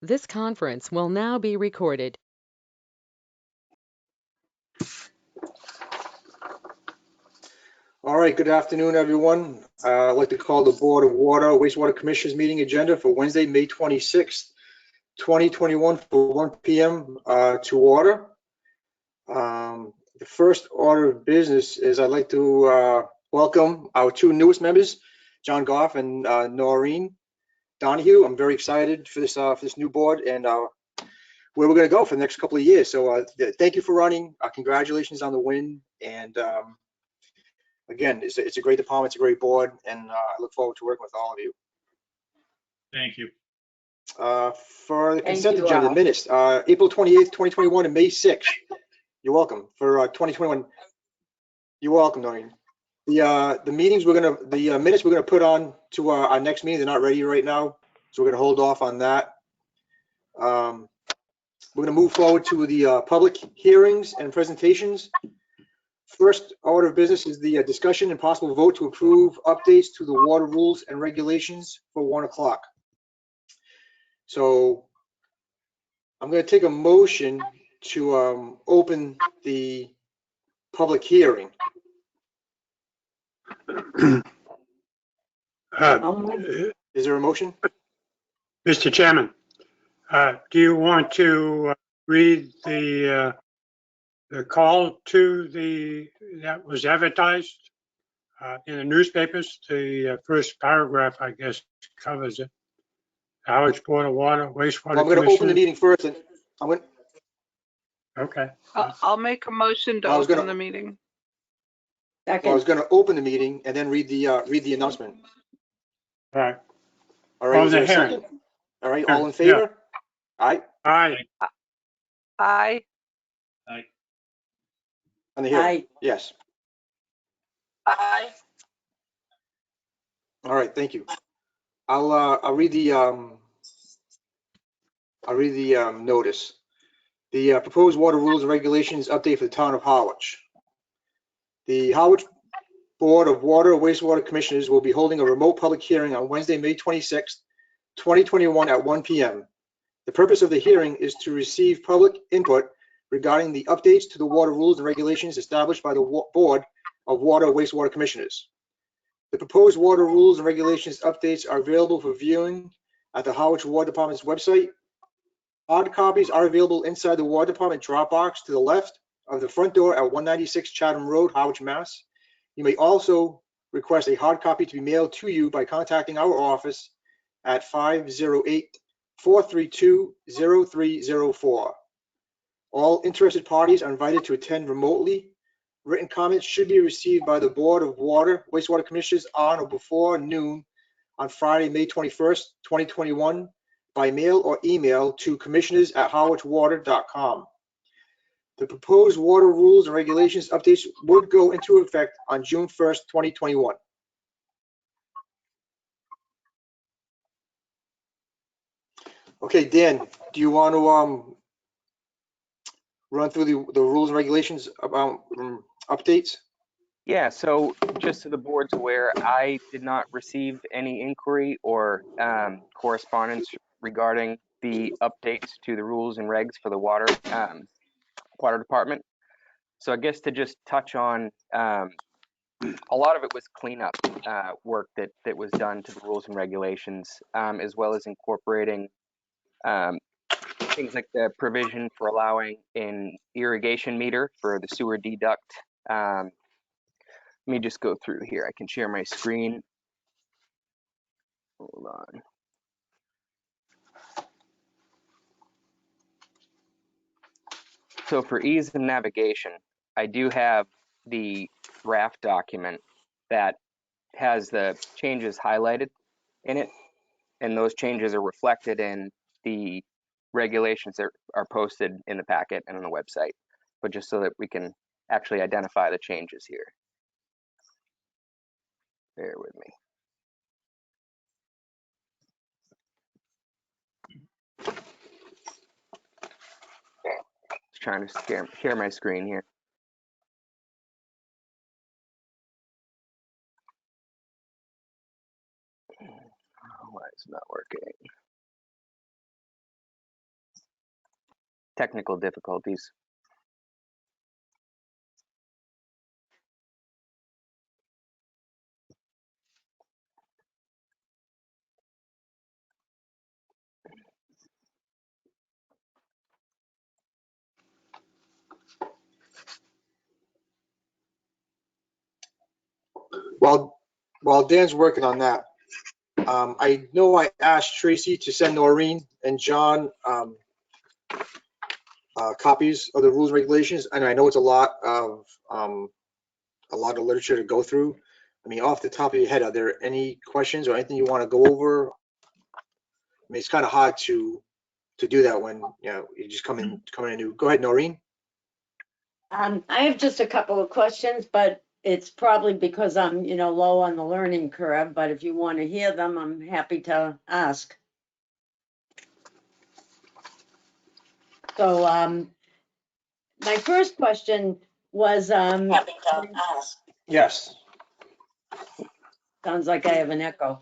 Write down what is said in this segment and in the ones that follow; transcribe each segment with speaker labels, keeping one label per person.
Speaker 1: This conference will now be recorded.
Speaker 2: All right, good afternoon, everyone. I'd like to call the Board of Wastewater Commissioners meeting agenda for Wednesday, May 26th, 2021 for 1 p.m. To order. The first order of business is I'd like to welcome our two newest members, John Goff and Noreen Donahue. I'm very excited for this new board and where we're going to go for the next couple of years. So thank you for running. Congratulations on the win. And again, it's a great department, it's a great board, and I look forward to working with all of you.
Speaker 3: Thank you.
Speaker 2: For the consent agenda, minutes, April 28th, 2021 and May 6th. You're welcome. For 2021, you're welcome, Noreen. The minutes we're gonna put on to our next meeting. They're not ready right now, so we're gonna hold off on that. We're gonna move forward to the public hearings and presentations. First order of business is the discussion and possible vote to approve updates to the water rules and regulations for 1 o'clock. So I'm going to take a motion to open the public hearing. Is there a motion?
Speaker 4: Mr. Chairman, do you want to read the call that was advertised in the newspapers? The first paragraph, I guess, covers it. Howard Board of Water, Wastewater.
Speaker 2: Well, I'm going to open the meeting first, and I'm going.
Speaker 4: Okay.
Speaker 5: I'll make a motion to open the meeting.
Speaker 2: Well, I was going to open the meeting and then read the announcement.
Speaker 4: All right.
Speaker 2: All right. Is there a second? All right. All in favor?
Speaker 4: Yeah. Aye.
Speaker 5: Aye.
Speaker 3: Aye.
Speaker 2: On the hearing?
Speaker 6: Aye.
Speaker 2: Yes.
Speaker 5: Aye.
Speaker 2: All right. Thank you. I'll read the notice. The proposed water rules and regulations update for the town of Harwich. The Harwich Board of Water Wastewater Commissioners will be holding a remote public hearing on Wednesday, May 26th, 2021 at 1 p.m. The purpose of the hearing is to receive public input regarding the updates to the water rules and regulations established by the Board of Water Wastewater Commissioners. The proposed water rules and regulations updates are available for viewing at the Harwich Water Department's website. Hard copies are available inside the Water Department drop box to the left of the front door at 196 Chatham Road, Harwich, Mass. You may also request a hard copy to be mailed to you by contacting our office at 508-432-0304. All interested parties are invited to attend remotely. Written comments should be received by the Board of Water Wastewater Commissioners on or before noon on Friday, May 21st, 2021, by mail or email to commissioners@harwichwater.com. The proposed water rules and regulations updates would go into effect on June 1st, 2021. Okay, Dan, do you want to run through the rules and regulations about updates?
Speaker 7: Yeah, so just so the board's aware, I did not receive any inquiry or correspondence regarding the updates to the rules and regs for the water department. So I guess to just touch on, a lot of it was cleanup work that was done to the rules and regulations, as well as incorporating things like the provision for allowing an irrigation meter for the sewer deduct. Let me just go through here. I can share my screen. Hold on. So for ease of navigation, I do have the draft document that has the changes highlighted in it, and those changes are reflected in the regulations that are posted in the packet and on the website, but just so that we can actually identify the changes here. Bear with me. Just trying to share my screen here. Why is it not working? technical difficulties.
Speaker 2: While Dan's working on that, I know I asked Tracy to send Noreen and John copies of the rules and regulations, and I know it's a lot of literature to go through. I mean, off the top of your head, are there any questions or anything you want to go over? I mean, it's kind of hard to do that when you just come in new. Go ahead, Noreen.
Speaker 6: I have just a couple of questions, but it's probably because I'm, low on the learning curve, but if you want to hear them, I'm happy to ask. So, my first question was,
Speaker 2: Happy to ask. Yes.
Speaker 6: sounds like I have an echo.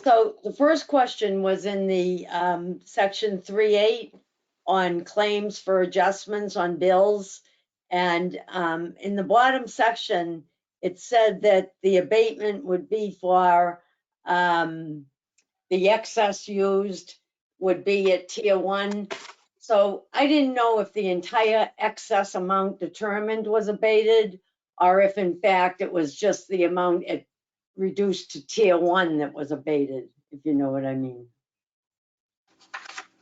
Speaker 6: So the first question was in the section 3.8 on claims for adjustments on bills. And in the bottom section, it said that the abatement would be for the excess used would be at tier 1. So I didn't know if the entire excess amount determined was abated or if in fact it was just the amount it reduced to tier 1 that was abated, if you know what I mean.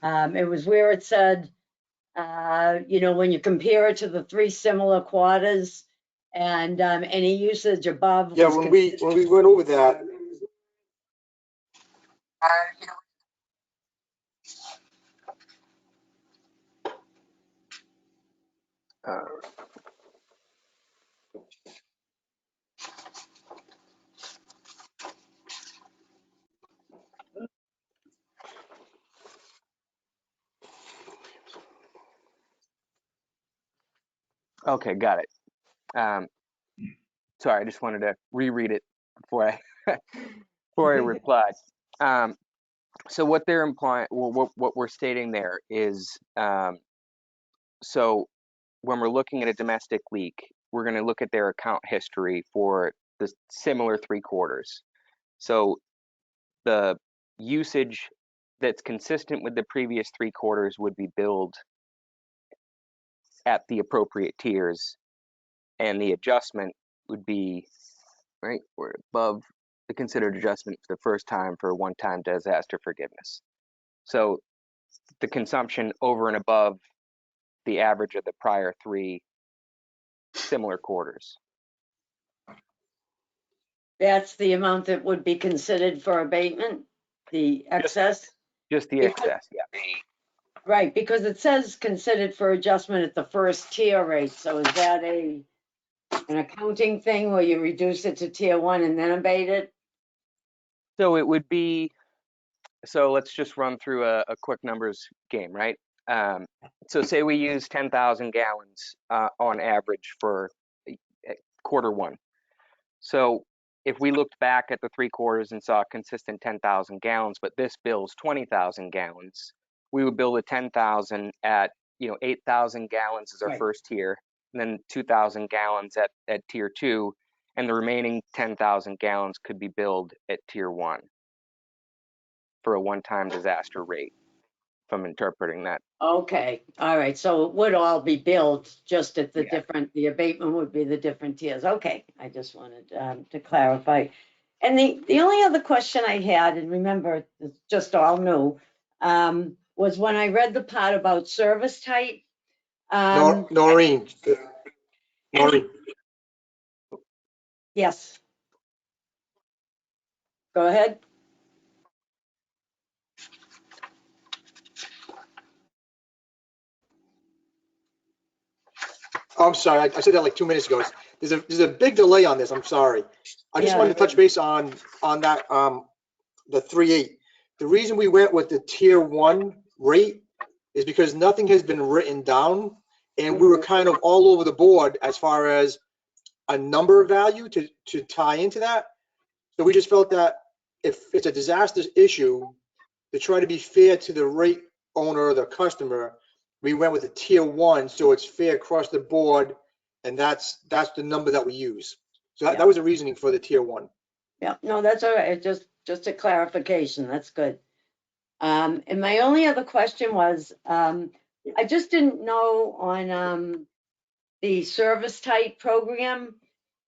Speaker 6: It was where it said, when you compare it to the 3 similar quarters and any usage above.
Speaker 2: Yeah, when we went over that.
Speaker 7: Okay, got it. Sorry, I just wanted to reread it before I before I replied. So what they're implying, well, what we're stating there is, so when we're looking at a domestic leak, we're going to look at their account history for the similar 3 quarters. So the usage that's consistent with the previous 3 quarters would be billed at the appropriate tiers, and the adjustment would be right or above the considered adjustment for the first time for one-time disaster forgiveness. So the consumption over and above the average of the prior 3 similar quarters.
Speaker 6: That's the amount that would be considered for abatement, the excess?
Speaker 7: Just the excess, yeah.
Speaker 6: Right, because it says considered for adjustment at the first tier rate. So is that an accounting thing where you reduce it to tier 1 and then abate it?
Speaker 7: So it would be, so let's just run through a quick numbers game, right? So say we use 10,000 gallons on average for quarter 1. So if we looked back at the 3 quarters and saw a consistent 10,000 gallons, but this bill's 20,000 gallons, we would bill the 10,000 at 8,000 gallons as our
Speaker 6: Right.
Speaker 7: first tier, and then 2,000 gallons at tier 2, and the remaining 10,000 gallons could be billed at tier 1 for a one-time disaster rate, if I'm interpreting that.
Speaker 6: Okay, all right, so it would all be billed just at the
Speaker 7: Yeah.
Speaker 6: the abatement would be the different tiers. Okay, I just wanted to clarify. And the only other question I had, and remember, it's just all new, was when I read the part about service type.
Speaker 2: Noreen.
Speaker 6: Yes. Go ahead.
Speaker 2: Oh, I'm sorry, I said that like 2 minutes ago. There's a big delay on this. I'm sorry. I just
Speaker 6: Yeah.
Speaker 2: wanted to touch base on that the 3.8. The reason we went with the tier 1 rate is because nothing has been written down, and we were kind of all over the board as far as a number value to tie into that. So we just felt that if it's a disaster issue, to try to be fair to the rate owner or the customer, we went with a tier 1, so it's fair across the board, and that's the number that we use. So that was the reasoning for the tier 1.
Speaker 6: Yeah, no, that's all right. Just a clarification. That's good. And my only other question was, I just didn't know on the service type program,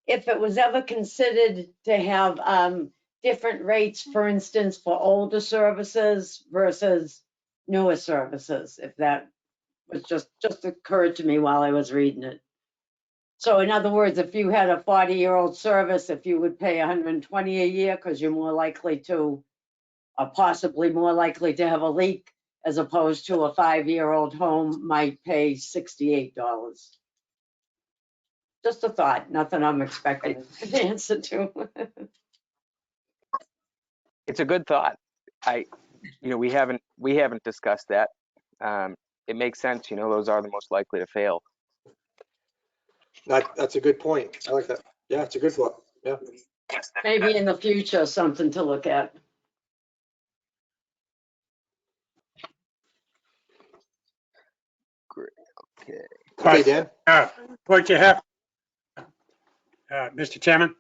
Speaker 6: if it was ever considered to have different rates, for instance, for older services versus newer services, if that was just occurred to me while I was reading it. So in other words, if you had a 40-year-old service, if you would pay 120 a year because you're more likely to, or possibly more likely to have a leak, as opposed to a 5-year-old home might pay $68. Just a thought, nothing I'm expecting an answer to.
Speaker 7: It's a good thought. We haven't discussed that. It makes sense. Those are the most likely to fail.
Speaker 2: That's a good point. I like that. Yeah, it's a good thought. Yeah.
Speaker 6: Maybe in the future, something to look at.
Speaker 7: Great. Okay.
Speaker 2: Okay, Dan.
Speaker 4: What you have, Mr. Chairman?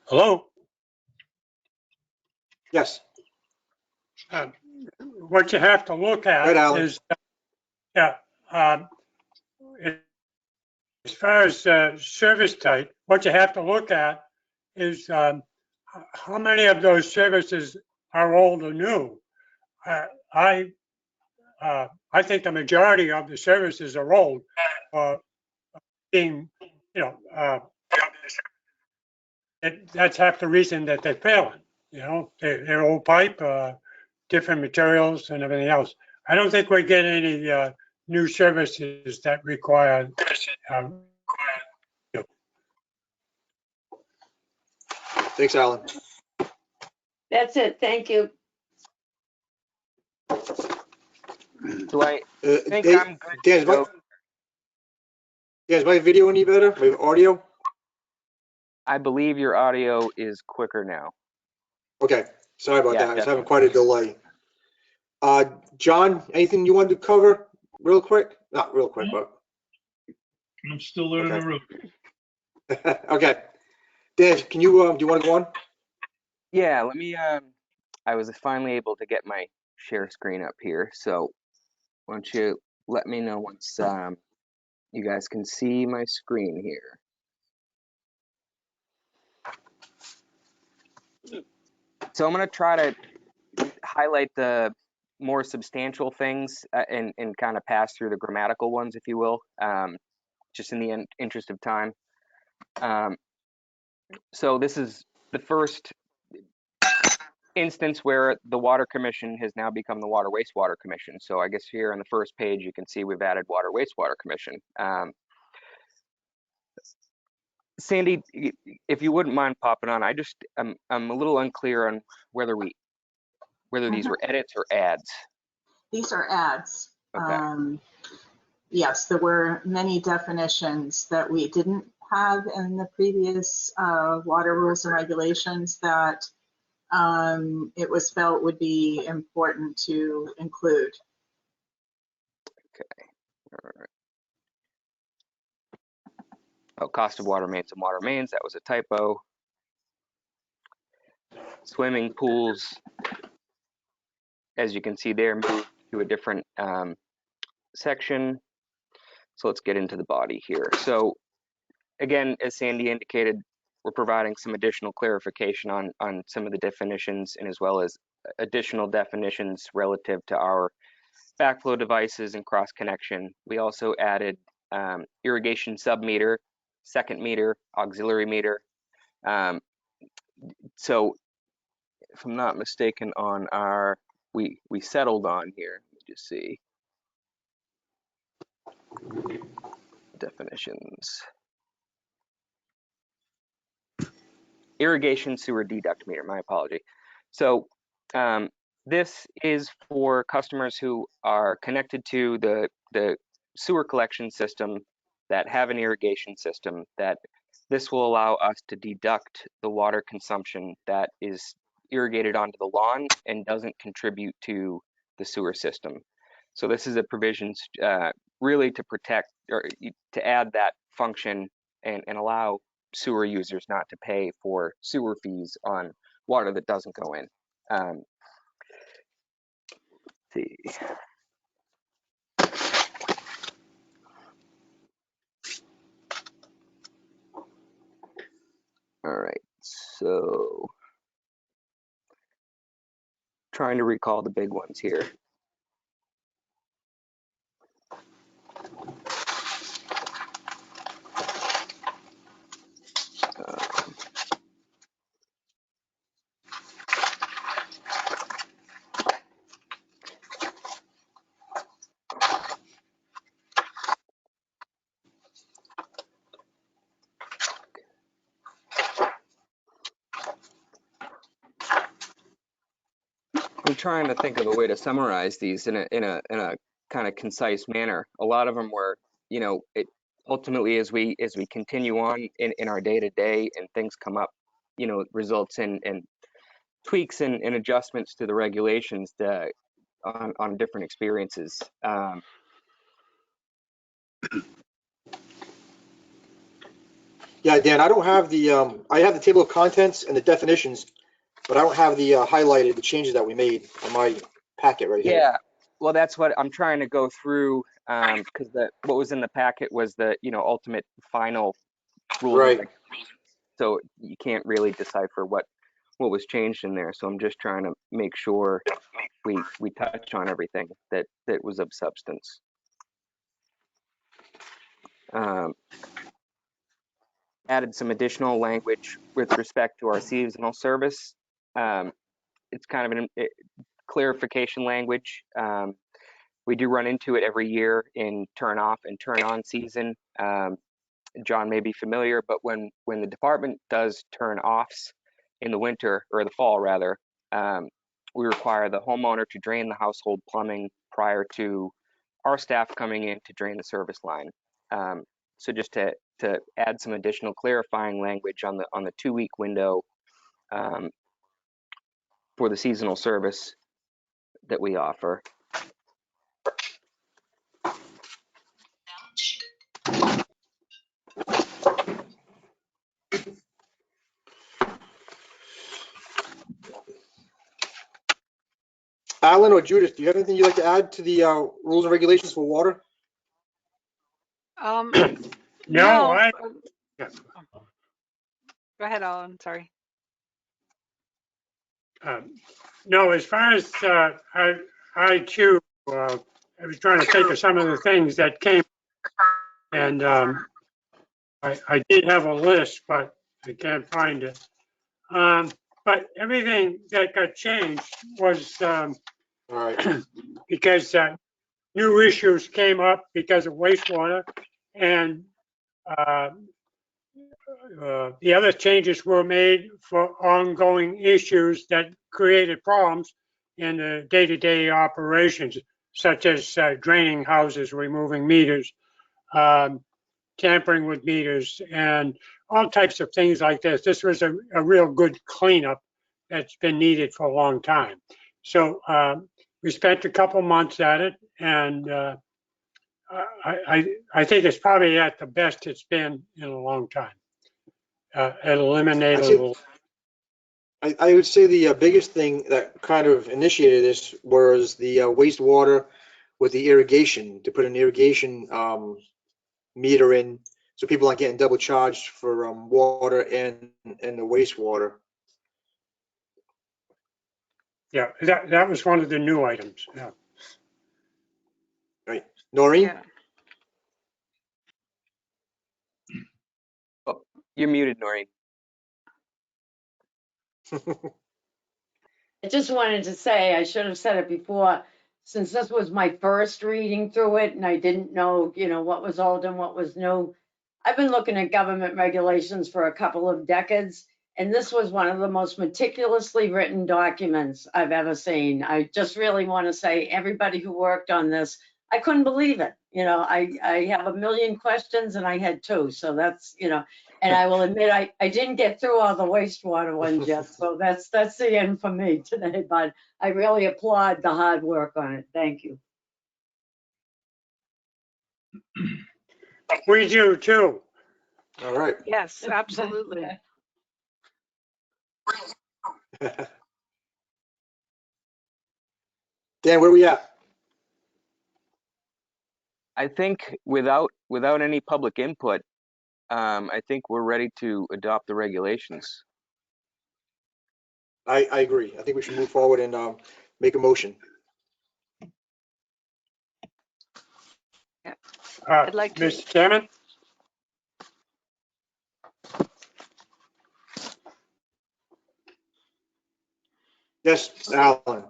Speaker 4: Hello?
Speaker 2: Yes.
Speaker 4: What you have to look
Speaker 2: Right,
Speaker 4: at
Speaker 2: Alan.
Speaker 4: is, as far as service type, what you have to look at is how many of those services are old or new. I think the majority of the services are old, being, that's half the reason that they're failing. They're old pipe, different materials and everything else. I don't think we get any new services that require.
Speaker 2: Thanks, Alan.
Speaker 6: That's it, thank you.
Speaker 7: Do I think
Speaker 2: Dan,
Speaker 7: I'm good to go?
Speaker 2: Is my video any better? My audio?
Speaker 7: I believe your audio is quicker now.
Speaker 2: Okay. Sorry about
Speaker 7: Yeah,
Speaker 2: that. I was having
Speaker 7: definitely.
Speaker 2: quite a delay. John, anything you wanted to cover real quick? Not real quick, but
Speaker 3: I'm still learning the route.
Speaker 2: okay. Dan, can you do you want to go on?
Speaker 7: Yeah, let me, I was finally able to get my share screen up here. So why don't you let me know once you guys can see my screen here. So I'm going to try to highlight the more substantial things and kind of pass through the grammatical ones, if you will, just in the interest of time. So this is the first instance where the Water Commission has now become the Water Wastewater Commission. So I guess here on the first page, you can see we've added Water Wastewater Commission. Sandy, if you wouldn't mind popping on, I'm a little unclear on whether these were edits or adds.
Speaker 8: These are adds.
Speaker 7: Okay.
Speaker 8: Yes, there were many definitions that we didn't have in the previous water rules and regulations that it was felt would be important to include.
Speaker 7: Okay. All right. Oh, cost of water mains and water mains, that was a typo. Swimming pools, as you can see there, moved to a different section. So let's get into the body here. So again, as Sandy indicated, we're providing some additional clarification on some of the definitions and as well as additional definitions relative to our backflow devices and cross connection. We also added irrigation submeter, second meter, auxiliary meter. So if I'm not mistaken on our, we settled on here, let me just see. Definitions. Irrigation sewer deduct meter, my apology. So this is for customers who are connected to the sewer collection system that have an irrigation system, that this will allow us to deduct the water consumption that is irrigated onto the lawn and doesn't contribute to the sewer system. So this is a provision really to protect or to add that function and allow sewer users not to pay for sewer fees on water that doesn't go in. Let's see. All right, so trying to recall the big ones here. I'm trying to think of a way to summarize these in a kind of concise manner. A lot of them were, you know, it ultimately as we continue on in our day to day and things come up, you know, it results in tweaks and adjustments to the regulations that on different experiences.
Speaker 2: Yeah, Dan, I don't have the, I have the table of contents and the definitions, but I don't have the highlighted, the changes that we made on my packet right here.
Speaker 7: Yeah, well, that's what I'm trying to go through because what was in the packet was the, you know, ultimate final rules and
Speaker 2: Right.
Speaker 7: regulations. So you can't really decipher what was changed in there. So I'm just trying to make sure we touch on everything that was of substance. Added some additional language with respect to our seasonal service. It's kind of a clarification language. We do run into it every year in turn off and turn on season. John may be familiar, but when the department does turn offs in the winter or the fall rather, we require the homeowner to drain the household plumbing prior to our staff coming in to drain the service line. So just to add some additional clarifying language on the 2-week window for the seasonal service that we offer.
Speaker 2: Alan or Judith, do you have anything you'd like to add to the rules and regulations for water?
Speaker 5: No.
Speaker 4: No,
Speaker 5: Go ahead, Alan, sorry.
Speaker 4: no, as far as I too, I was trying to think of some of the things that came, and I did have a list, but I can't find it. But everything that got changed was
Speaker 2: All right.
Speaker 4: because new issues came up because of wastewater, and the other changes were made for ongoing issues that created problems in the day-to-day operations, such as draining houses, removing meters, tampering with meters, and all types of things like this. This was a real good cleanup that's been needed for a long time. So we spent a couple months at it, and I think it's probably at the best it's been in a long time. It eliminated.
Speaker 2: I would say the biggest thing that kind of initiated this was the wastewater with the irrigation, to put an irrigation meter in so people aren't getting double charged for water and the wastewater.
Speaker 4: Yeah, that was one of the new items. Yeah.
Speaker 2: Right. Noreen?
Speaker 5: Yeah.
Speaker 7: Oh, you're muted, Noreen.
Speaker 6: I just wanted to say, I should have said it before, since this was my first reading through it and I didn't know, you know, what was old and what was new. I've been looking at government regulations for a couple of decades, and this was one of the most meticulously written documents I've ever seen. I just really want to say, everybody who worked on this, I couldn't believe it. You know, I have a million questions and I had two. So that's, you know, And I will admit, I didn't get through all the wastewater ones yet, so that's the end for me today, but I really applaud the hard work on it. Thank you.
Speaker 4: We do too.
Speaker 2: All right.
Speaker 5: Yes, absolutely.
Speaker 2: Dan, where we at?
Speaker 7: I think without any public input, I think we're ready to adopt the regulations.
Speaker 2: I agree. I think we should move forward and make a motion.
Speaker 5: I'd like to-
Speaker 4: Mr. Chairman?
Speaker 2: Yes, Alan.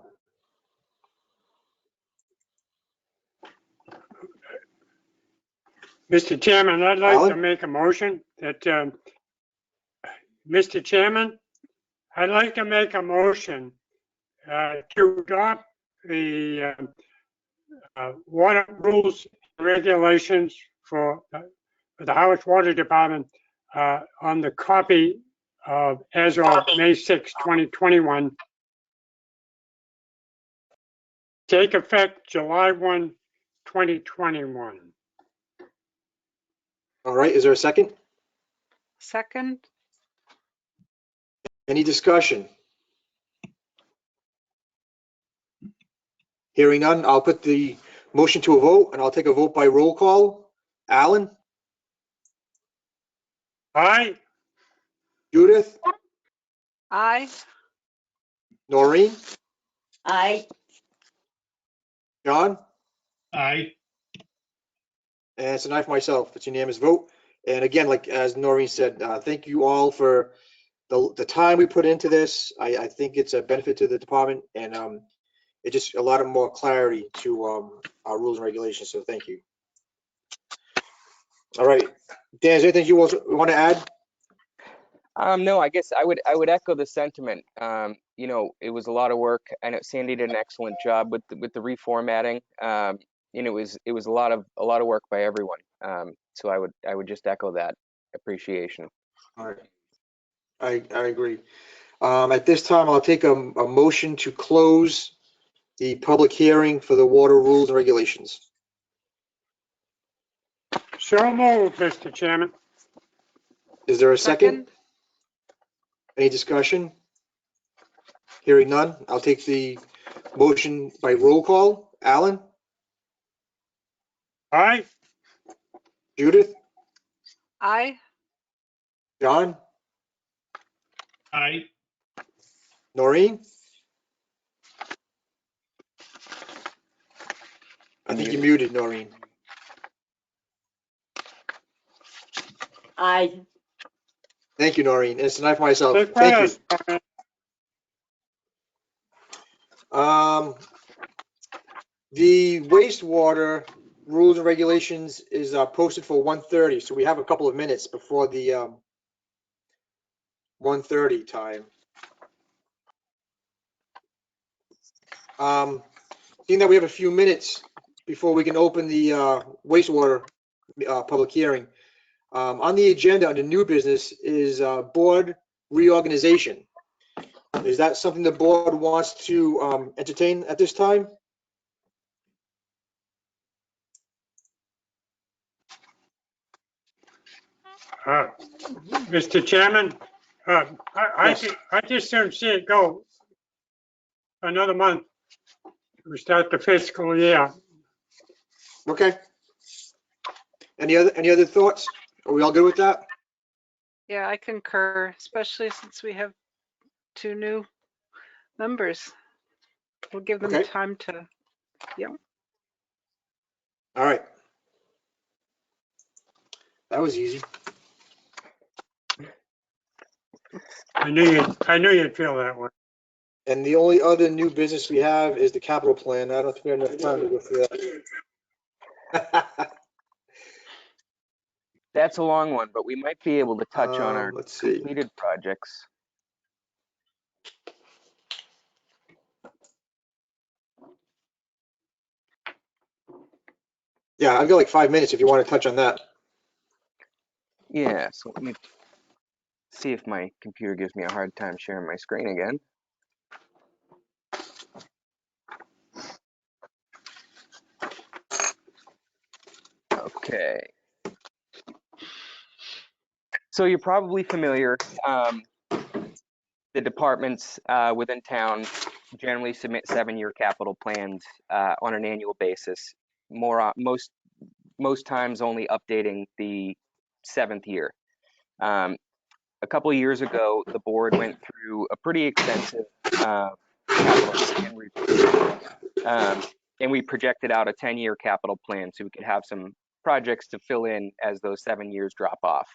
Speaker 4: Mr. Chairman, I'd like to
Speaker 2: Alan?
Speaker 4: make a motion that, Mr. Chairman, I'd like to make a motion to adopt the water rules and regulations for the Howard Water Department on the copy of as of May 6, 2021. Take effect July 1, 2021.
Speaker 2: All right, is there a second?
Speaker 5: Second,
Speaker 2: Any discussion? Hearing none, I'll put the motion to a vote, and I'll take a vote by roll call. Alan?
Speaker 4: Aye.
Speaker 2: Judith?
Speaker 5: aye.
Speaker 2: Noreen?
Speaker 6: I,
Speaker 2: John?
Speaker 3: Aye.
Speaker 2: And it's an aye for myself. It's a unanimous vote. And again, like as Noreen said, thank you all for the time we put into this. I think it's a benefit to the department, and it just a lot of more clarity to our rules and regulations. So thank you. All right, Dan, is there anything you want to add?
Speaker 7: No, I guess I would echo the sentiment. You know, it was a lot of work. I know Sandy did an excellent job with the reformatting. And it was a lot of work by everyone. So I would just echo that appreciation.
Speaker 2: All right, I agree. At this time, I'll take a motion to close the public hearing for the water rules and regulations.
Speaker 4: So moved, Mr. Chairman.
Speaker 2: Is there a second? Any discussion? Hearing none, I'll take the motion by roll call. Alan?
Speaker 4: Aye.
Speaker 2: Judith?
Speaker 5: Aye.
Speaker 2: John?
Speaker 3: Aye.
Speaker 2: Noreen? I think you're muted, Noreen.
Speaker 6: I,
Speaker 2: Thank you, Noreen. It's an aye for myself.
Speaker 4: Take
Speaker 2: Thank you.
Speaker 4: that.
Speaker 2: The wastewater rules and regulations is posted for 1:30, so we have a couple of minutes before the 1:30 time. Seeing that we have a few minutes before we can open the wastewater public hearing, on the agenda under new business is board reorganization. Is that something the board wants to entertain at this time?
Speaker 4: Mr. Chairman,
Speaker 2: Yes.
Speaker 4: I just don't see it go another month. We start the fiscal year.
Speaker 2: Okay. Any other thoughts? Are we all good with that?
Speaker 5: Yeah, I concur, especially since we have 2 new members. We'll give them
Speaker 2: Okay.
Speaker 5: time to,
Speaker 2: All right. That was easy.
Speaker 4: I knew you'd feel that way.
Speaker 2: And the only other new business we have is the capital plan. I don't think we have enough time to go through that.
Speaker 7: That's a long one, but we might be able to touch on our
Speaker 2: Let's see.
Speaker 7: completed projects.
Speaker 2: Yeah, I've got like 5 minutes if you want to touch on that.
Speaker 7: Yeah, so let me see if my computer gives me a hard time sharing my screen again. Okay. So you're probably familiar. The departments within town generally submit 7-year capital plans on an annual basis. Most times only updating the 7th year. A couple of years ago, the board went through a pretty extensive capital plan review, and we projected out a 10-year capital plan so we could have some projects to fill in as those 7 years drop off.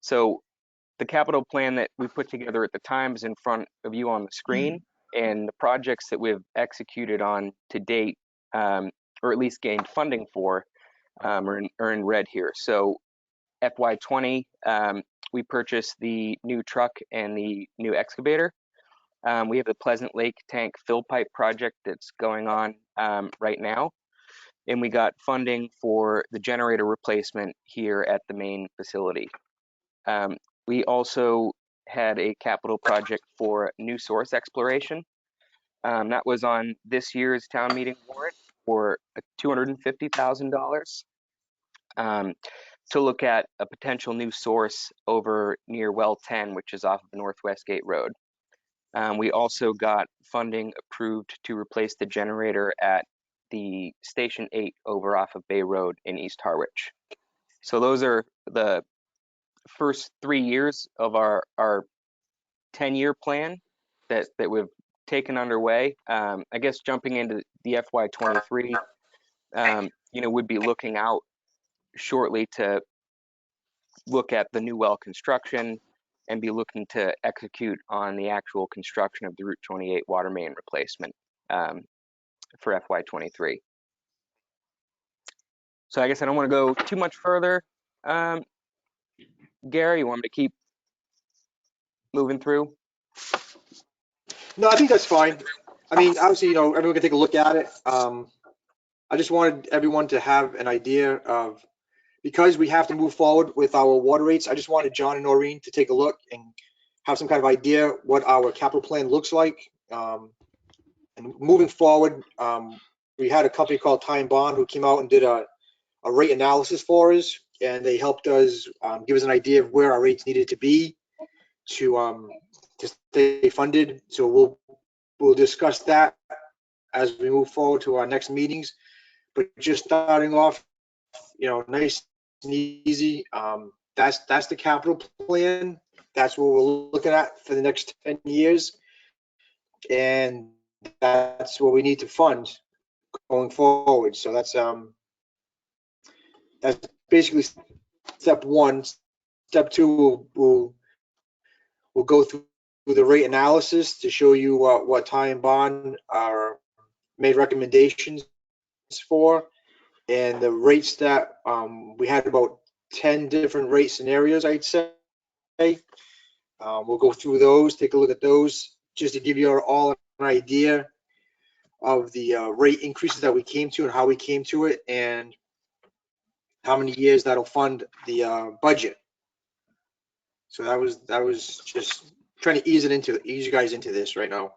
Speaker 7: So the capital plan that we put together at the time is in front of you on the screen, and the projects that we've executed on to date, or at least gained funding for, are in red here. So FY20, we purchased the new truck and the new excavator. We have the Pleasant Lake tank fill pipe project that's going on right now. And we got funding for the generator replacement here at the main facility. We also had a capital project for new source exploration. That was on this year's town meeting warrant for $250,000 to look at a potential new source over near well 10, which is off of Northwest Gate Road. We also got funding approved to replace the generator at the Station 8 over off of Bay Road in East Harwich. So those are the first 3 years of our 10-year plan that we've taken underway. I guess jumping into the FY23, we'd be looking out shortly to look at the new well construction and be looking to execute on the actual construction of the Route 28 water main replacement for FY23. So I guess I don't want to go too much further. Gary, you want me to keep moving through?
Speaker 2: No, I think that's fine. I mean, obviously, everyone can take a look at it. I just wanted everyone to have an idea of, because we have to move forward with our water rates, I just wanted John and Noreen to take a look and have some kind of idea what our capital plan looks like. And moving forward, we had a company called Time Bond who came out and did a rate analysis for us, and they helped us give us an idea of where our rates needed to be to stay funded. So we'll discuss that as we move forward to our next meetings. But just starting off, nice and easy. That's the capital plan. That's what we're looking at for the next 10 years. And that's what we need to fund going forward. So that's basically step one. Step two, we'll go through the rate analysis to show you what Time Bond are made recommendations for, and the rates that we had about 10 different rate scenarios, I'd say. We'll go through those, take a look at those, just to give you all an idea of the rate increases that we came to and how we came to it, and how many years that'll fund the budget. So that was just trying to ease you guys into this right now.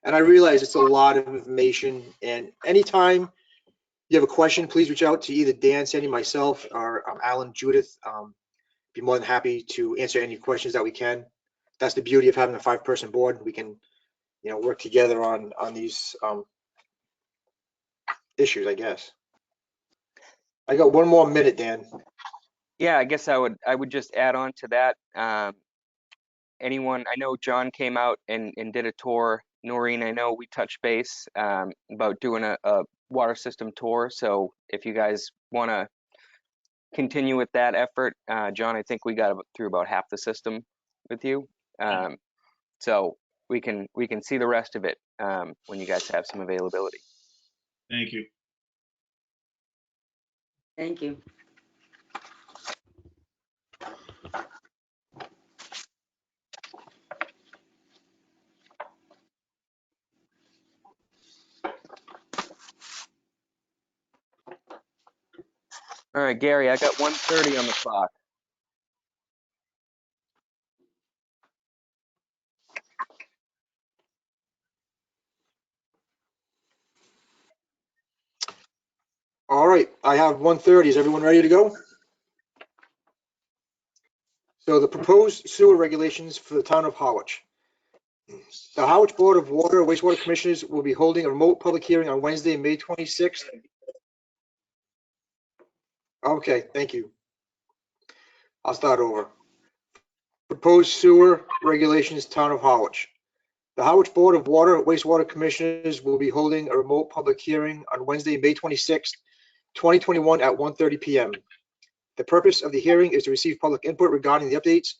Speaker 2: And I realize it's a lot of information, and anytime you have a question, please reach out to either Dan, Sandy, myself, or Alan, Judith. Be more than happy to answer any questions that we can. That's the beauty of having a 5-person board. We can, work together on these issues, I guess. I got 1 more minute, Dan.
Speaker 7: Yeah, I guess I would just add on to that. I know John came out and did a tour. Noreen, I know we touched base about doing a water system tour. So if you guys want to continue with that effort, John, I think we got through about half the system with you. So we can see the rest of it when you guys have some availability.
Speaker 3: Thank you.
Speaker 6: Thank you.
Speaker 7: All right, Gary, I got 1:30 on the clock.
Speaker 2: right, I have 1:30. Is everyone ready to go? So the proposed sewer regulations for the town of Harwich. The Harwich Board of Water and Wastewater Commissioners will be holding a remote public hearing on Wednesday, May 26th. Okay, thank you. I'll start over. Proposed sewer regulations, town of Harwich. The Harwich Board of Water and Wastewater Commissioners will be holding a remote public hearing on Wednesday, May 26th, 2021 at 1:30 p.m. The purpose of the hearing is to receive public input regarding the updates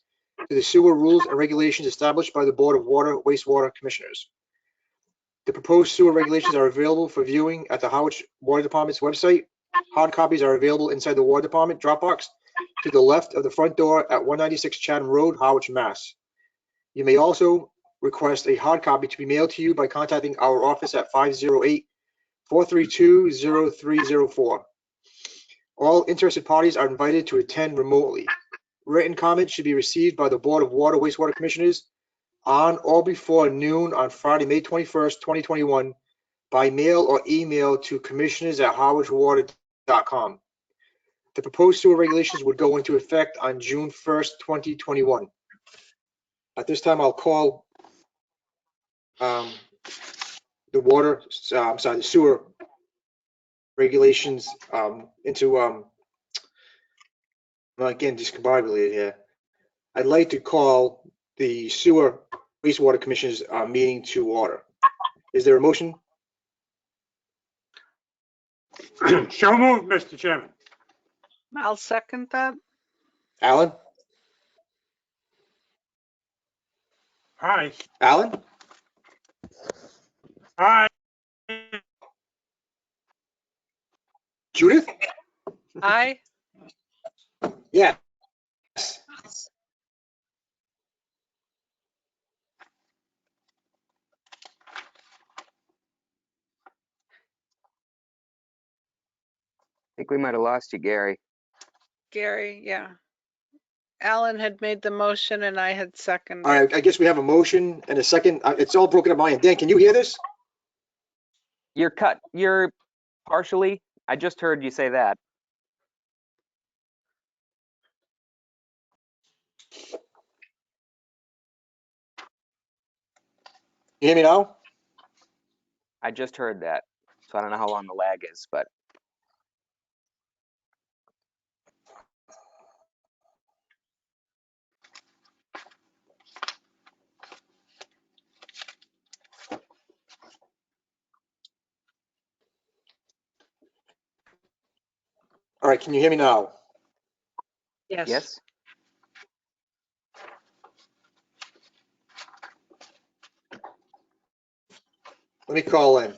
Speaker 2: to the sewer rules and regulations established by the Board of Water and Wastewater Commissioners. The proposed sewer regulations are available for viewing at the Harwich Water Department's website. Hard copies are available inside the Water Department Dropbox to the left of the front door at 196 Chatham Road, Harwich, Mass. You may also request a hard copy to be mailed to you by contacting our office at 508-432-0304. All interested parties are invited to attend remotely. Written comments should be received by the Board of Water Wastewater Commissioners on or before noon on Friday, May 21st, 2021, by mail or email to commissioners@harwichwater.com. The proposed sewer regulations would go into effect on June 1st, 2021. At this time, I'll call the sewer regulations into, again, discombobulated here. I'd like to call the Sewer Wastewater Commission's meeting to order. Is there a motion?
Speaker 4: So moved, Mr. Chairman.
Speaker 5: I'll second that.
Speaker 2: Alan?
Speaker 4: Aye.
Speaker 2: Alan?
Speaker 4: Aye.
Speaker 2: Judith?
Speaker 5: Aye.
Speaker 2: Yes.
Speaker 7: I think we might have lost you, Gary.
Speaker 5: Gary, yeah. Alan had made the motion and I had seconded.
Speaker 2: All right, I guess we have a motion and a second. It's all broken up my end. Dan, can you hear this?
Speaker 7: You're cut. You're partially. I just heard you say that.
Speaker 2: You hear me now?
Speaker 7: I just heard that. So I don't know how long the lag is, but
Speaker 2: All right, can you hear me now?
Speaker 5: Yes.
Speaker 7: yes.
Speaker 2: Let me call in.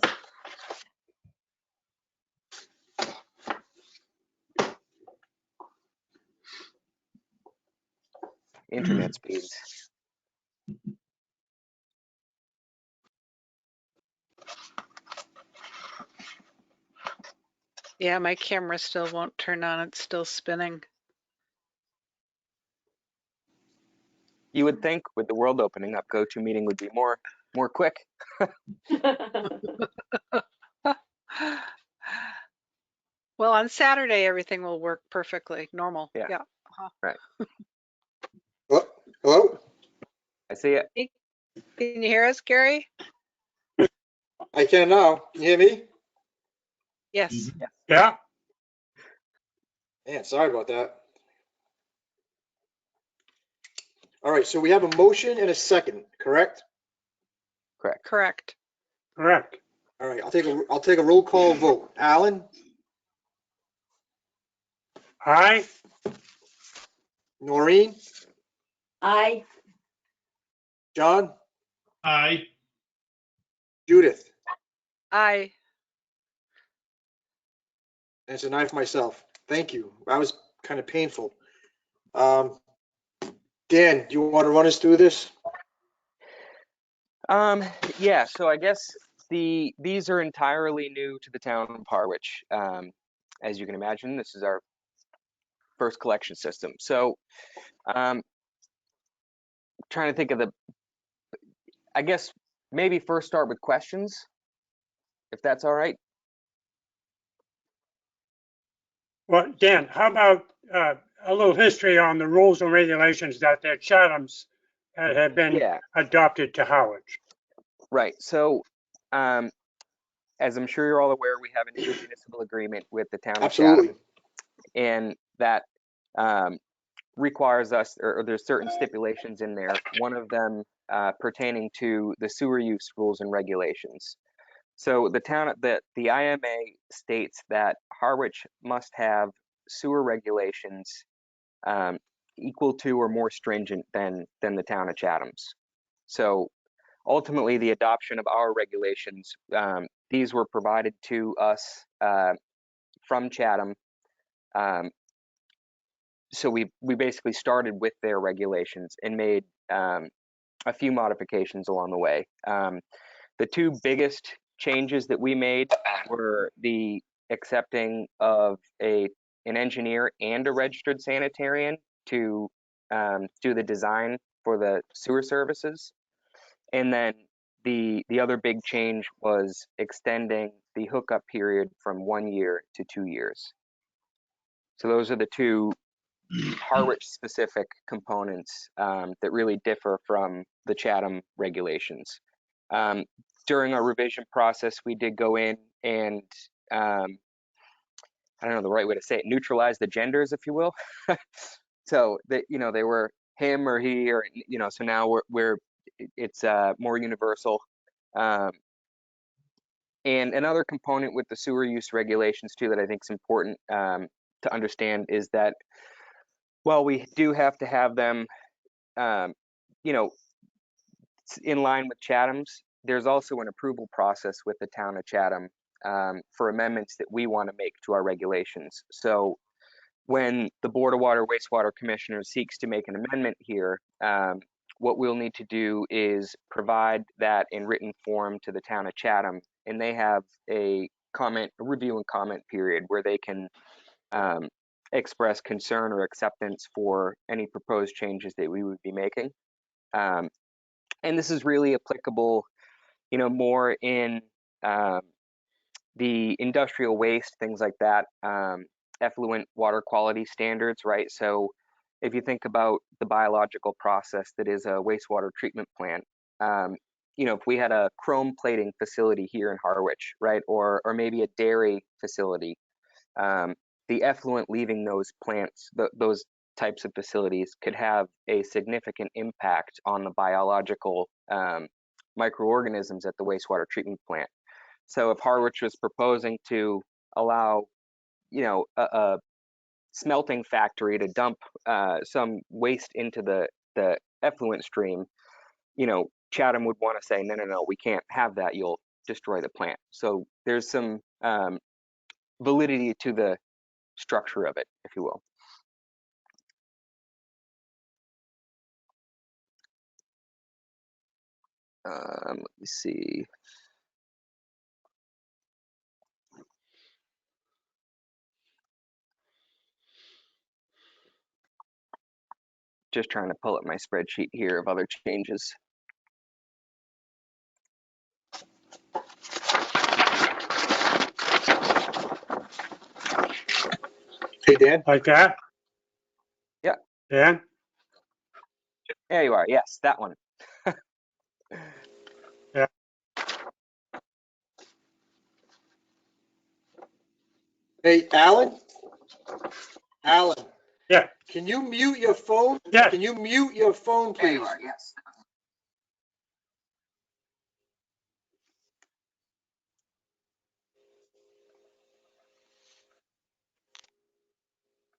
Speaker 7: Internet speeds.
Speaker 5: Yeah, my camera still won't turn on. It's still spinning.
Speaker 7: You would think with the world opening up, GoToMeeting would be more quick.
Speaker 5: Well, on Saturday, everything will work perfectly normal.
Speaker 7: Yeah.
Speaker 5: Yeah.
Speaker 7: Right.
Speaker 2: Oh, hello?
Speaker 7: I see it.
Speaker 5: Can you hear us, Gary?
Speaker 2: I can now. Can you hear me?
Speaker 5: Yes.
Speaker 4: Yeah.
Speaker 2: Man, sorry about that. All right, so we have a motion and a second, correct?
Speaker 7: Correct.
Speaker 5: Correct.
Speaker 4: Correct.
Speaker 2: All right, I'll take a roll call vote. Alan?
Speaker 4: Aye.
Speaker 2: Noreen?
Speaker 6: Aye.
Speaker 2: John?
Speaker 3: Aye.
Speaker 2: Judith?
Speaker 5: Aye.
Speaker 2: And it's an aye for myself. Thank you. That was kind of painful. Dan, do you want to run us through this?
Speaker 7: Yeah, so I guess these are entirely new to the town of Harwich. As you can imagine, this is our first collection system. So trying to think of I guess maybe first start with questions, if that's all right.
Speaker 4: Well, Dan, how about a little history on the rules and regulations that the Chathams have been
Speaker 7: Yeah,
Speaker 4: adopted to Howard?
Speaker 7: right. So, as I'm sure you're all aware, we have an intermunicipal agreement with the town of Chatham,
Speaker 2: Absolutely.
Speaker 7: and that requires us, or there's certain stipulations in there. One of them pertaining to the sewer use rules and regulations. So the IMA states that Harwich must have sewer regulations equal to or more stringent than the town of Chatham's. So ultimately, the adoption of our regulations, these were provided to us from Chatham. So we basically started with their regulations and made a few modifications along the way. The two biggest changes that we made were the accepting of an engineer and a registered sanitarian to do the design for the sewer services. And then the other big change was extending the hookup period from 1 year to 2 years. So those are the two Harwich specific components that really differ from the Chatham regulations. During our revision process, we did go in and I don't know the right way to say it, neutralize the genders, if you will. So that they were him or he, or so now it's more universal. And another component with the sewer use regulations too that I think is important to understand is that while we do have to have them, in line with Chatham's, there's also an approval process with the town of Chatham for amendments that we want to make to our regulations. So when the Board of Water Wastewater Commissioners seeks to make an amendment here, what we'll need to do is provide that in written form to the town of Chatham, and they have a review and comment period where they can express concern or acceptance for any proposed changes that we would be making. And this is really applicable, more in the industrial waste, things like that, effluent water quality standards, right? So if you think about the biological process that is a wastewater treatment plant, if we had a chrome plating facility here in Harwich, right, or maybe a dairy facility, the effluent leaving those plants, those types of facilities could have a significant impact on the biological microorganisms at the wastewater treatment plant. So if Harwich was proposing to allow, a smelting factory to dump some waste into the effluent stream, Chatham would want to say, no, we can't have that. You'll destroy the plant. So there's some validity to the structure of it, if you will. Let me see. Just trying to pull up my spreadsheet here of other changes.
Speaker 2: Hey, Dan.
Speaker 4: Like that?
Speaker 7: Yeah.
Speaker 4: Dan?
Speaker 7: There you are. Yes, that one.
Speaker 4: Yeah.
Speaker 2: Hey, Alan? Alan,
Speaker 4: Yeah.
Speaker 2: can you mute your phone?
Speaker 4: Yes.
Speaker 2: Can you mute your phone, please?
Speaker 7: Yes.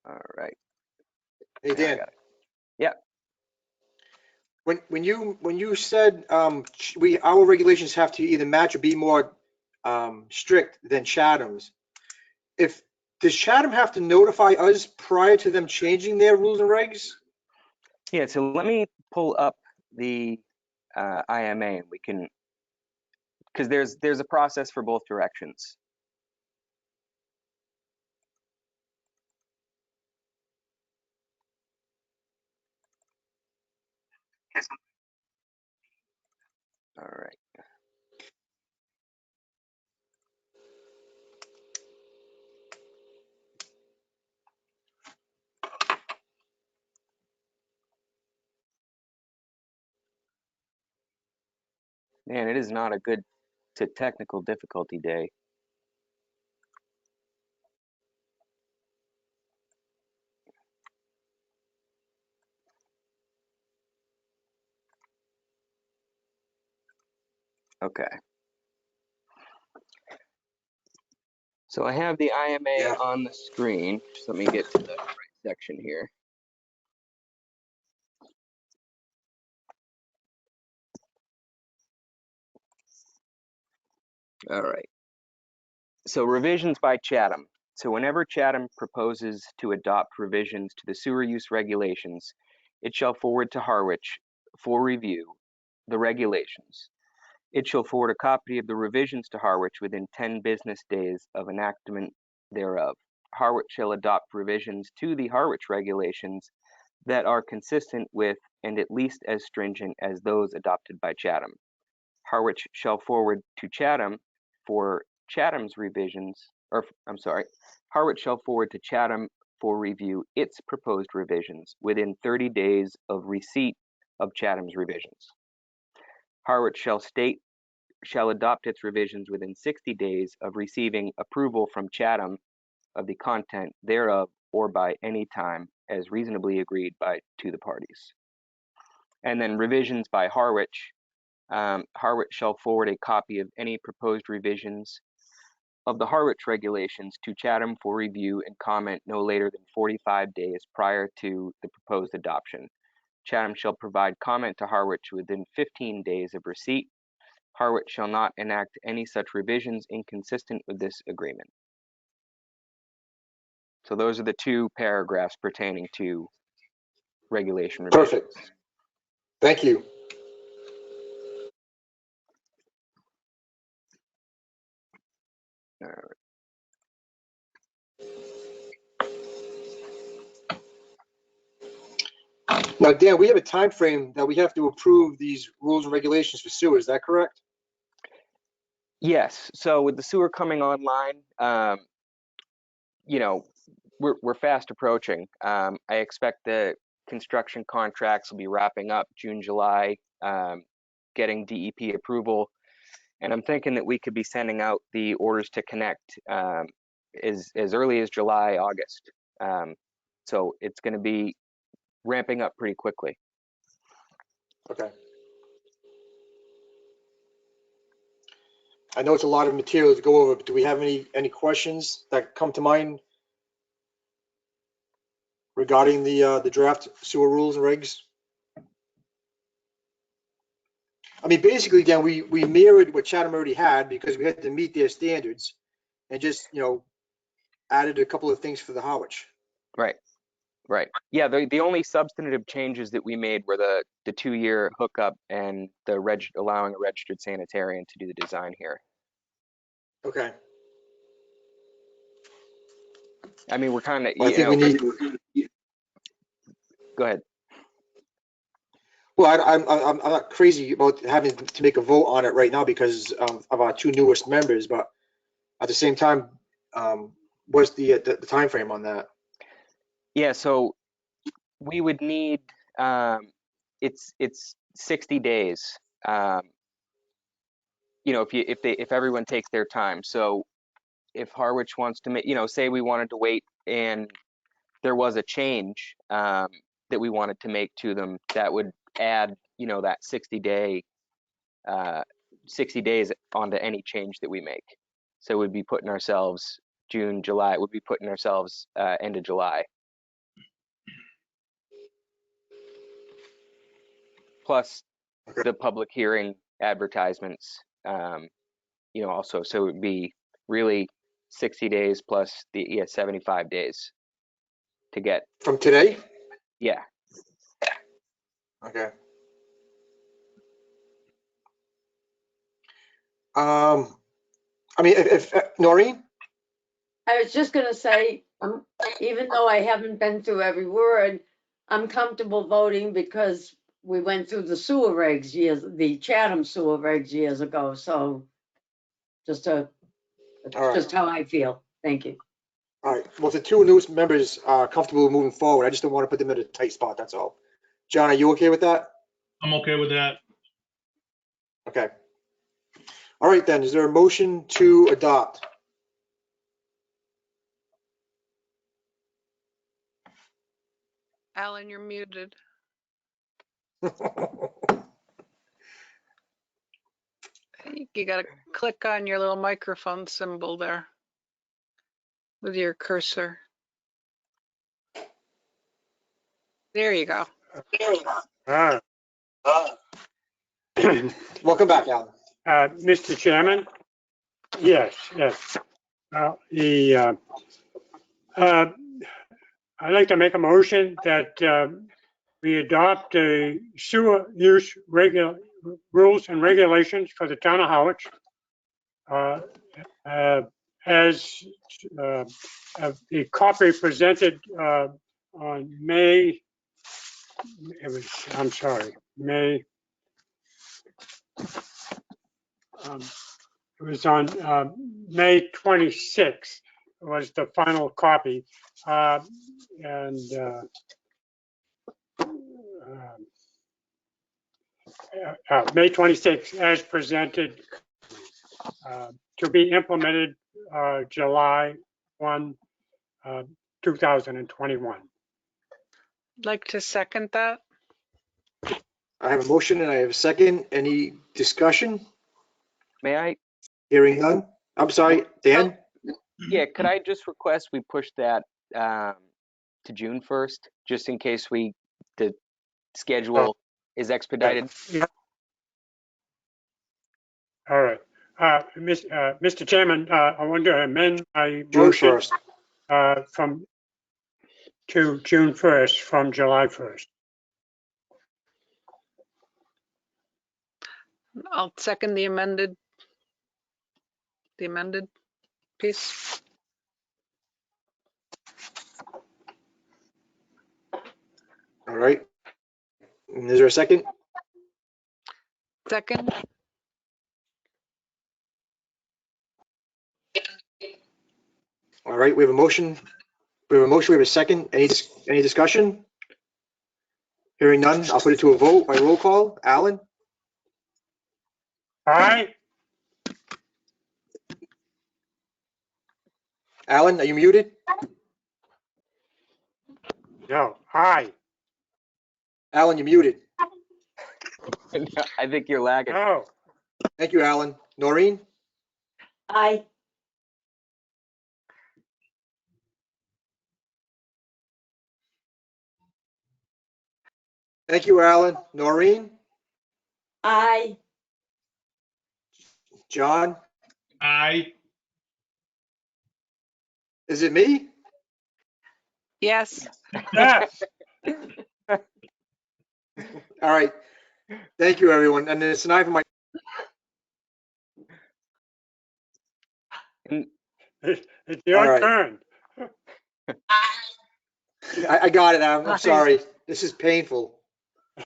Speaker 7: All right.
Speaker 2: Hey,
Speaker 7: Now I
Speaker 2: Dan.
Speaker 7: got it. Yeah.
Speaker 2: When you said our regulations have to either match or be more strict than Chatham's, does Chatham have to notify us prior to them changing their rules and regs?
Speaker 7: Yeah. So let me pull up the IMA, and we can, because there's a process for both directions. All right. Man, it is not a good to technical difficulty day. Okay. So I have the IMA
Speaker 2: Yeah.
Speaker 7: on the screen. Just let me get to the right section here. All right. So revisions by Chatham. So whenever Chatham proposes to adopt revisions to the sewer use regulations, it shall forward to Harwich for review the regulations. It shall forward a copy of the revisions to Harwich within 10 business days of enactment thereof. Harwich shall adopt revisions to the Harwich regulations that are consistent with and at least as stringent as those adopted by Chatham. Harwich shall forward to Chatham for Chatham's revisions, or I'm sorry, Harwich shall forward to Chatham for review its proposed revisions within 30 days of receipt of Chatham's revisions. Harwich shall adopt its revisions within 60 days of receiving approval from Chatham of the content thereof or by any time as reasonably agreed to the parties. And then revisions by Harwich. Harwich shall forward a copy of any proposed revisions of the Harwich regulations to Chatham for review and comment no later than 45 days prior to the proposed adoption. Chatham shall provide comment to Harwich within 15 days of receipt. Harwich shall not enact any such revisions inconsistent with this agreement. So those are the two paragraphs pertaining to regulation revisions.
Speaker 2: Perfect. Thank you.
Speaker 7: All right.
Speaker 2: Now, Dan, we have a time frame that we have to approve these rules and regulations for sewer. Is that correct?
Speaker 7: Yes. So with the sewer coming online, you know, we're fast approaching. I expect the construction contracts will be wrapping up June, July, getting DEP approval. And I'm thinking that we could be sending out the orders to connect as early as July, August. So it's going to be ramping up pretty quickly.
Speaker 2: Okay. I know it's a lot of material to go over, but do we have any questions that come to mind regarding the draft sewer rules and regs? I mean, basically, Dan, we mirrored what Chatham already had because we had to meet their standards and just, added a couple of things for the Harwich.
Speaker 7: Right. Right. Yeah, the only substantive changes that we made were the 2-year hookup and the allowing a registered sanitarian to do the design here.
Speaker 2: Okay.
Speaker 7: I mean, we're kind of,
Speaker 2: Well, I think we need.
Speaker 7: Go ahead.
Speaker 2: Well, I'm not crazy about having to make a vote on it right now because of our two newest members, but at the same time, what's the time frame on that?
Speaker 7: Yeah, so we would need it's 60 days. If everyone takes their time. So if Harwich wants to make, say we wanted to wait and there was a change that we wanted to make to them, that would add, that 60 days onto any change that we make. So we'd be putting ourselves June, July, we'd be putting ourselves end of July. Plus the public hearing advertisements, also. So it would be really 60 days plus the 75 days to get.
Speaker 2: From today?
Speaker 7: Yeah.
Speaker 2: Okay. I mean, if Noreen?
Speaker 6: I was just gonna say, even though I haven't been through every word, I'm comfortable voting because we went through the the Chatham sewer regs years ago, so just
Speaker 2: All right.
Speaker 6: just how I feel. Thank you.
Speaker 2: All right. Well, if the two newest members are comfortable moving forward, I just don't want to put them in a tight spot, that's all. John, are you okay with that?
Speaker 3: I'm okay with that.
Speaker 2: Okay. All right then, is there a motion to adopt?
Speaker 5: Alan, you're muted. You gotta click on your little microphone symbol there with your cursor. There you go.
Speaker 4: Ah.
Speaker 2: Welcome back, Alan.
Speaker 4: Mr. Chairman? Yes. I'd like to make a motion that we adopt a sewer use rules and regulations for the town of Howard as the copy presented on May, May, it was on May 26th was the final copy. May 26th as presented to be implemented July 1, 2021.
Speaker 5: I'd like to second that.
Speaker 2: I have a motion and I have a second. Any discussion?
Speaker 7: May I?
Speaker 2: Hearing none. I'm sorry, Dan?
Speaker 7: Yeah, could I just request we push that to June 1st, just in case the schedule is expedited?
Speaker 4: Yeah. All right. Mr. Chairman, I want to amend my
Speaker 2: June
Speaker 4: motion
Speaker 2: 1st.
Speaker 4: to June 1st from July 1st.
Speaker 5: I'll second the amended piece.
Speaker 2: All right. And is there a second?
Speaker 5: Second.
Speaker 2: All right, we have a motion. We have a second. Any discussion? Hearing none, I'll put it to a vote by roll call. Alan?
Speaker 4: Aye?
Speaker 2: Alan, are you muted?
Speaker 4: No, aye.
Speaker 2: Alan, you're muted.
Speaker 7: I think you're lagging.
Speaker 4: No.
Speaker 2: Thank you, Alan. Noreen?
Speaker 6: Aye.
Speaker 2: Thank you, Alan. Noreen?
Speaker 6: Aye.
Speaker 2: John?
Speaker 3: Aye.
Speaker 2: Is it me?
Speaker 5: Yes.
Speaker 4: Yes.
Speaker 2: All right. Thank you, everyone. And it's an eye for my.
Speaker 4: It's your
Speaker 2: All right.
Speaker 4: turn.
Speaker 2: I got it, Alan. I'm
Speaker 5: Aye.
Speaker 2: sorry. This is painful.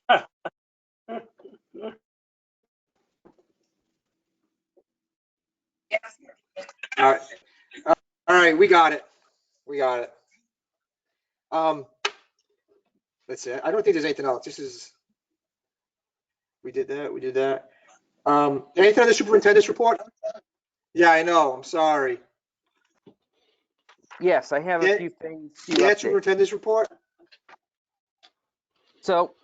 Speaker 2: All right. All right, we got it. We got it. Let's see. I don't think there's anything else. This is. We did that. We did that. Anything on the superintendent's report? Yeah, I know. I'm sorry.
Speaker 7: Yes, I have a
Speaker 2: Yeah,
Speaker 7: few things to
Speaker 2: Yeah,
Speaker 7: update.
Speaker 2: superintendent's report.
Speaker 7: So,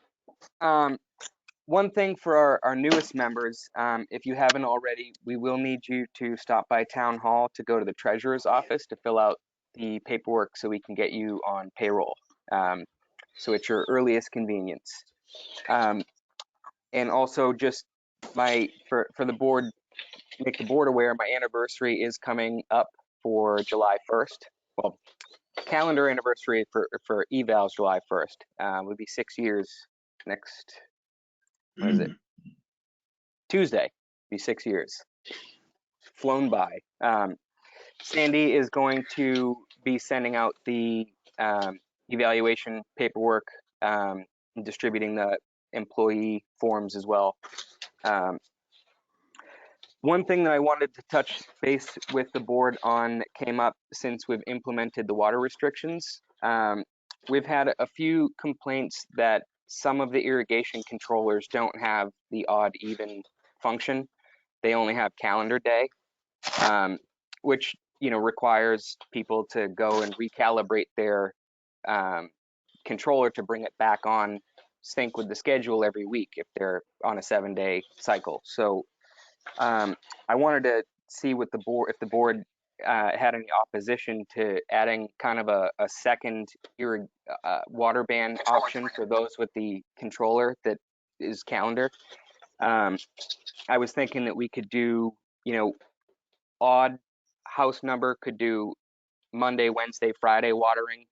Speaker 7: one thing for our newest members, if you haven't already, we will need you to stop by town hall to go to the treasurer's office to fill out the paperwork so we can get you on payroll. So at your earliest convenience. And also just for the board, make the board aware, my anniversary is coming up for July 1st. Well, calendar anniversary for evals July 1st. Would be 6 years next, what is it? Tuesday, be 6 years. Flown by. Sandy is going to be sending out the evaluation paperwork and distributing the employee forms as well. One thing that I wanted to touch base with the board on came up since we've implemented the water restrictions. We've had a few complaints that some of the irrigation controllers don't have the odd even function. they only have calendar day, which, requires people to go and recalibrate their controller to bring it back on sync with the schedule every week if they're on a 7-day cycle. So I wanted to see what if the board had any opposition to adding kind of a second water ban option for those with the controller that is calendar. I was thinking that we could do, odd house number could do Monday, Wednesday, Friday watering,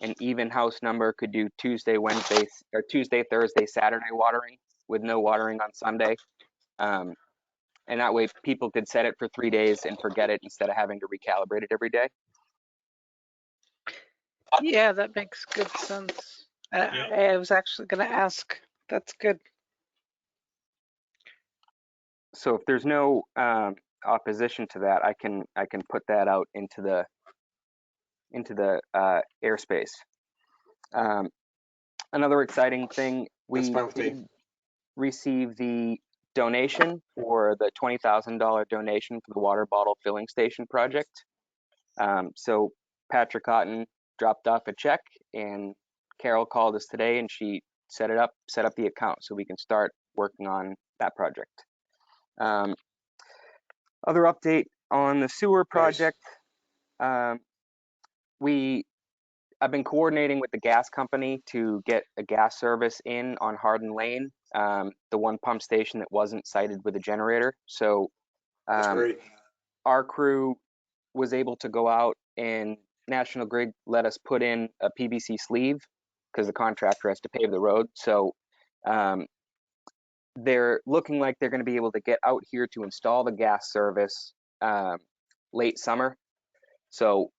Speaker 7: and even house number could do Tuesday, Wednesday, or Tuesday, Thursday, Saturday watering with no watering on Sunday. And that way people could set it for 3 days and forget it instead of having to recalibrate it every day.
Speaker 5: Yeah, that makes good sense. I was actually going to ask. That's good.
Speaker 7: So if there's no opposition to that, I can put that out into the airspace. Another exciting thing, we did receive the donation for the $20,000 donation for the water bottle filling station project. So Patrick Otten dropped off a check, and Carol called us today, and she set up the account so we can start working on that project. Other update on the sewer project. I've been coordinating with the gas company to get a gas service in on Hardin Lane, the one pump station that wasn't sited with a generator. So
Speaker 2: That's great.
Speaker 7: our crew was able to go out, and National Grid let us put in a PVC sleeve because the contractor has to pave the road. So they're looking like they're going to be able to get out here to install the gas service late summer. So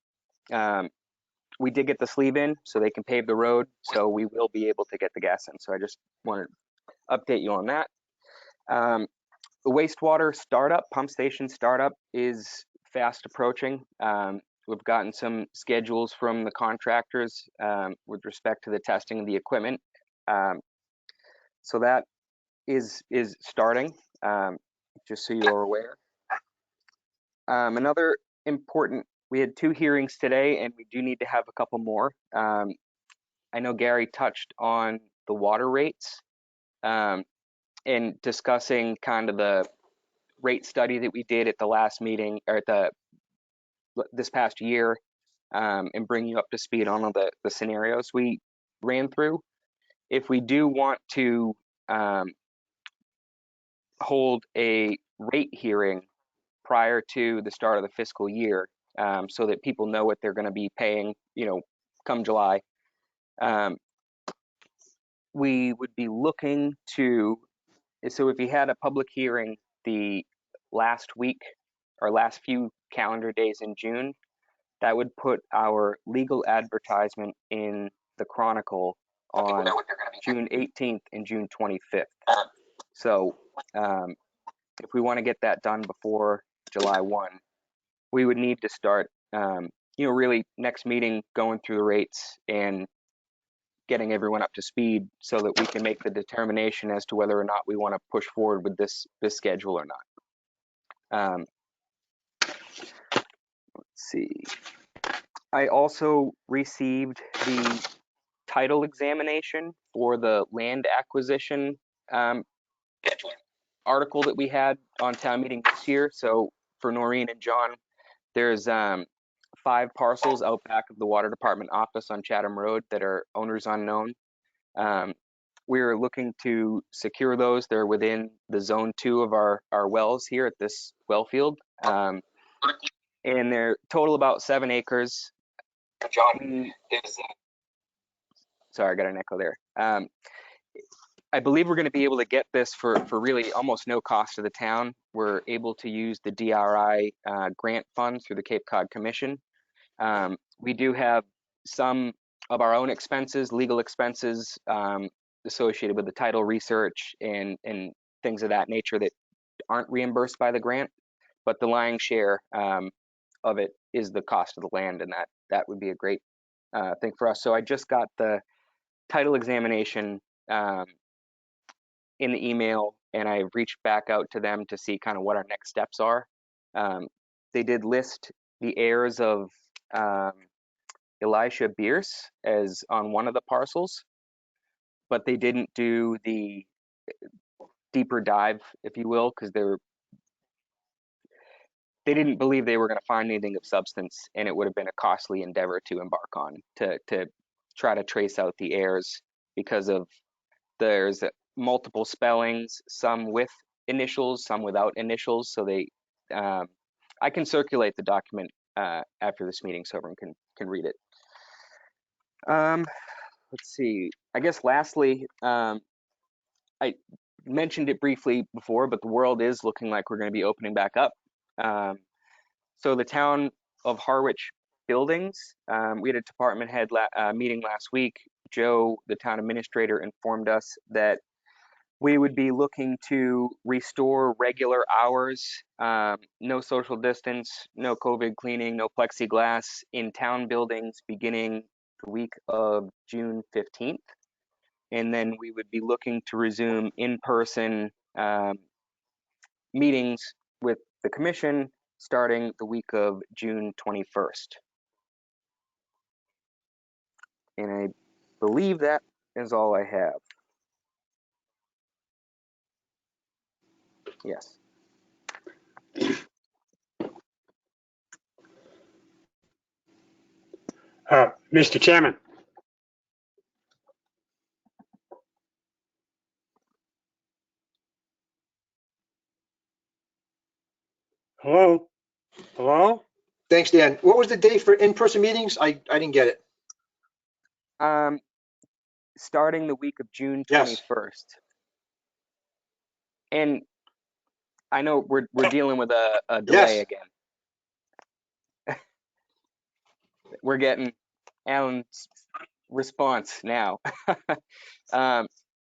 Speaker 7: we did get the sleeve in so they can pave the road, so we will be able to get the gas in. So I just wanted to update you on that. The wastewater startup, pump station startup, is fast approaching. We've gotten some schedules from the contractors with respect to the testing of the equipment. So that is starting, just so you're aware. Another important, we had 2 hearings today, and we do need to have a couple more. I know Gary touched on the water rates and discussing kind of the rate study that we did at the last meeting, or at this past year, and bring you up to speed on all the scenarios we ran through. If we do want to hold a rate hearing prior to the start of the fiscal year, so that people know what they're going to be paying, come July, we would be looking to, so if you had a public hearing the last week or last few calendar days in June, that would put our legal advertisement in the Chronicle on June 18th and June 25th. So if we want to get that done before July 1, we would need to start, really next meeting going through the rates and getting everyone up to speed so that we can make the determination as to whether or not we want to push forward with this schedule or not. Let's see. I also received the title examination for the land acquisition article that we had on town meeting this year. So for Noreen and John, there's 5 parcels out back of the water department office on Chatham Road that are owners unknown. We're looking to secure those. They're within the zone 2 of our wells here at this well field. And they're total about 7 acres. Sorry, I got an echo there. I believe we're going to be able to get this for really almost no cost to the town. We're able to use the DRI grant funds through the Cape Cod Commission. We do have some of our own expenses, legal expenses associated with the title research and things of that nature that aren't reimbursed by the grant, but the lion's share of it is the cost of the land, and that would be a great thing for us. So I just got the title examination in the email, and I reached back out to them to see kind of what our next steps are. They did list the heirs of Elisha Bierce as on one of the parcels, but they didn't do the deeper dive, if you will, because they didn't believe they were going to find anything of substance, and it would have been a costly endeavor to embark on to try to trace out the heirs, because of there's multiple spellings, some with initials, some without initials. So they, I can circulate the document after this meeting so everyone can read it. Let's see. I guess lastly, I mentioned it briefly before, but the world is looking like we're going to be opening back up. So the town of Harwich buildings, we had a department head meeting last week. Joe, the town administrator, informed us that we would be looking to restore regular hours, no social distance, no COVID cleaning, no plexiglass in town buildings beginning the week of June 15th. And then we would be looking to resume in-person meetings with the commission starting the week of June 21st. And I believe that is all I have. Yes.
Speaker 4: Mr. Chairman. Hello? Hello?
Speaker 2: Thanks, Dan. What was the date for in-person meetings? I didn't get it.
Speaker 7: Starting the week of June 21st.
Speaker 2: Yes.
Speaker 7: And I know we're dealing with a delay
Speaker 2: Yes.
Speaker 7: again. We're getting Alan's response now.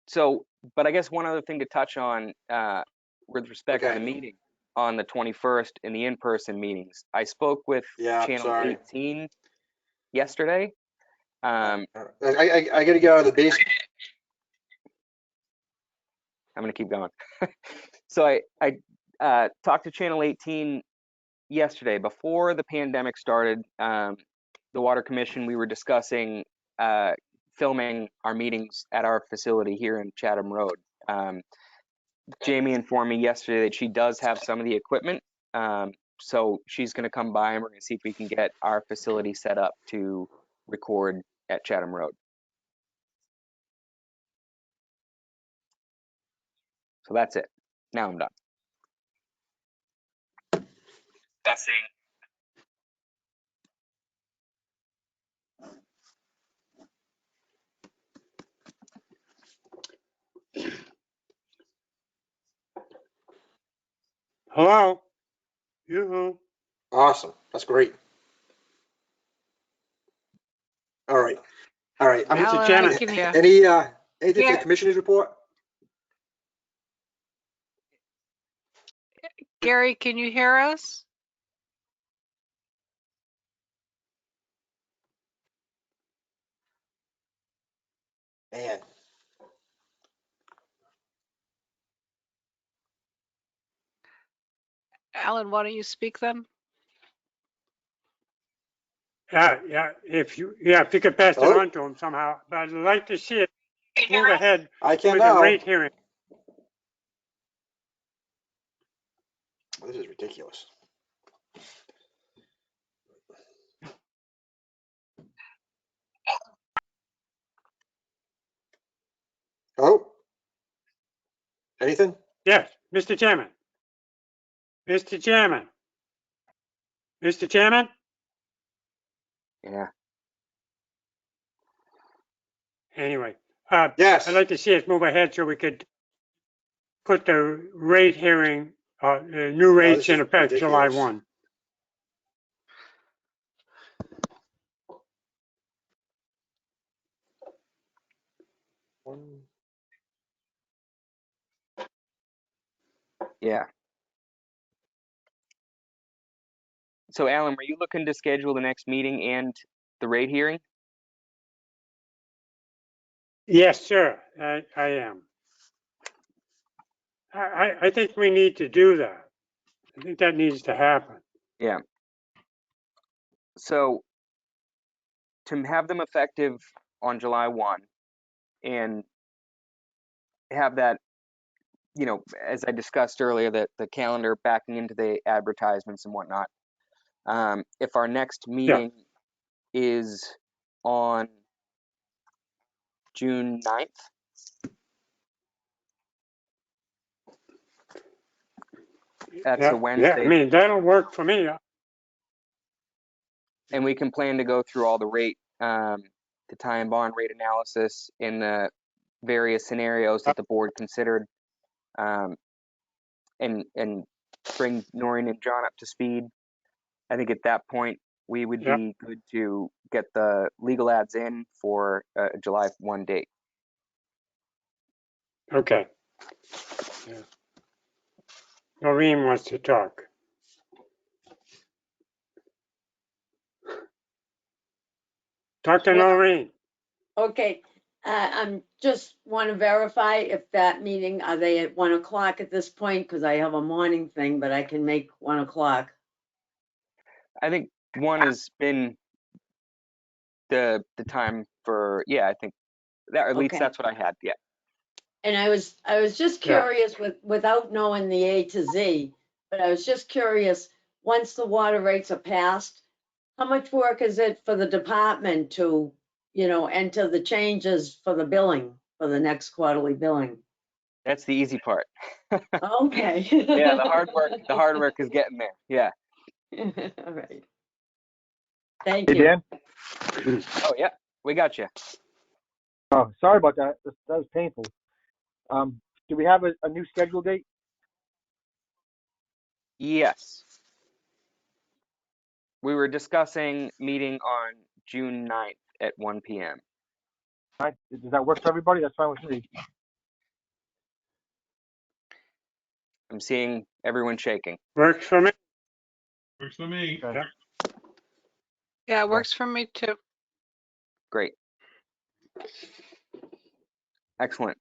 Speaker 7: So, but I guess one other thing to touch on with respect to the meeting on the 21st and the in-person meetings. I spoke with Channel 18 yesterday.
Speaker 2: I got to get out of the basement.
Speaker 7: I'm going to keep going. So I talked to Channel 18 yesterday before the pandemic started. The Water Commission, we were discussing filming our meetings at our facility here in Chatham Road. Jamie informed me yesterday that she does have some of the equipment. So she's going to come by and we're going to see if we can get our facility set up to record at Chatham Road. So that's it. Now I'm done. That's it.
Speaker 4: Hello? Yoo-hoo.
Speaker 2: Awesome. That's great. All right. All right.
Speaker 4: Mr.
Speaker 5: Alan, I
Speaker 4: Chairman.
Speaker 5: can hear.
Speaker 2: Anything for the commissioner's report?
Speaker 5: Gary, can you hear us?
Speaker 2: Man.
Speaker 5: Alan, why don't you speak then?
Speaker 4: Yeah, if you could pass it on to him somehow, but I'd like to see it move ahead
Speaker 2: I can
Speaker 4: with the
Speaker 2: now.
Speaker 4: rate hearing.
Speaker 2: This is ridiculous. Oh, anything?
Speaker 4: Yes, Mr. Chairman. Mr. Chairman. Mr. Chairman?
Speaker 7: Yeah.
Speaker 4: Anyway,
Speaker 2: Yes.
Speaker 4: I'd like to see us move ahead so we could put the rate hearing, new rates in effect July 1.
Speaker 7: Yeah. So Alan, were you looking to schedule the next meeting and the rate hearing?
Speaker 4: Yes, sir, I am. I think we need to do that. I think that needs to happen.
Speaker 7: Yeah. So to have them effective on July 1 and have that, as I discussed earlier, the calendar backing into the advertisements and whatnot. If our next meeting is on June 9th, that's a
Speaker 4: Yeah,
Speaker 7: Wednesday.
Speaker 4: I mean, that'll work for me.
Speaker 7: And we can plan to go through all the rate, the tie and bond rate analysis in the various scenarios that the board considered, and bring Noreen and John up to speed. I think at that point we would
Speaker 4: Yeah.
Speaker 7: be good to get the legal ads in for a July 1 date.
Speaker 4: Okay. Yeah. Noreen wants to talk. Talk to
Speaker 6: Well-
Speaker 4: Noreen.
Speaker 6: Okay, I'm just want to verify if that meeting, are they at 1 o'clock at this point? Because I have a morning thing, but I can make 1 o'clock.
Speaker 7: I think 1 has been the time for, I think that, or at least
Speaker 6: Okay.
Speaker 7: that's what I had. Yeah.
Speaker 6: And I was just
Speaker 4: Yeah.
Speaker 6: curious without knowing the A to Z, but I was just curious, once the water rates are passed, how much work is it for the department to, enter the changes for the billing, for the next quarterly billing?
Speaker 7: That's the easy part.
Speaker 6: Okay.
Speaker 7: Yeah, the hard work is getting there. Yeah.
Speaker 6: All right. Thank
Speaker 2: Hey,
Speaker 6: you.
Speaker 2: Dan?
Speaker 7: Oh yeah, we got you.
Speaker 2: Oh, sorry about that. That was painful. Do we have a new schedule date?
Speaker 7: Yes. We were discussing meeting on June 9th at 1 p.m.
Speaker 2: Does that work for everybody? That's fine with me.
Speaker 7: I'm seeing everyone shaking.
Speaker 4: Works for me.
Speaker 3: Works for me.
Speaker 2: Okay.
Speaker 4: Yeah.
Speaker 5: Yeah, it works for me too.
Speaker 7: Great. Excellent.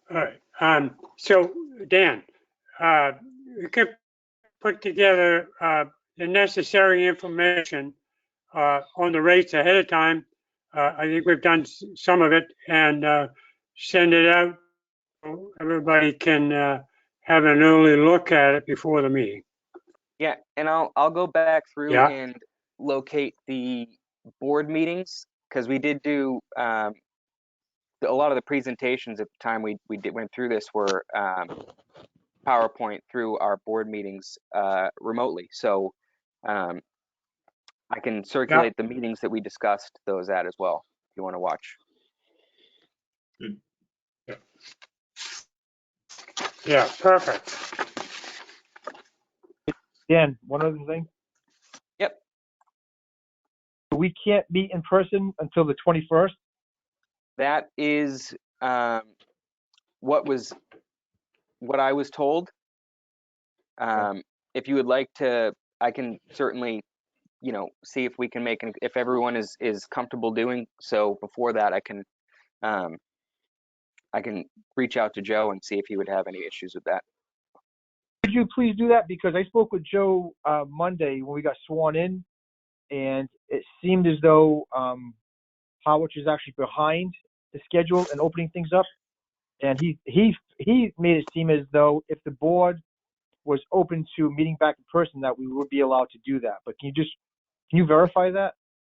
Speaker 4: All right. So Dan, you could put together the necessary information on the rates ahead of time. I think we've done some of it, and send it out so everybody can have an early look at it before the meeting.
Speaker 7: Yeah, and I'll go back through
Speaker 4: Yeah.
Speaker 7: and locate the board meetings, because we did do a lot of the presentations at the time we went through this were PowerPoint through our board meetings remotely. So I can circulate the meetings that we discussed those at as well, if you want to watch.
Speaker 4: Yeah, perfect.
Speaker 9: Dan, one other thing.
Speaker 7: Yep.
Speaker 9: We can't meet in person until the 21st.
Speaker 7: That is what I was told. If you would like to, I can certainly, see if we can if everyone is comfortable doing so before that, I can reach out to Joe and see if he would have any issues with that.
Speaker 9: Could you please do that? Because I spoke with Joe Monday when we got sworn in, and it seemed as though Howard is actually behind the schedule and opening things up. And he made it seem as though if the board was open to meeting back in person, that we would be allowed to do that. But can you verify that?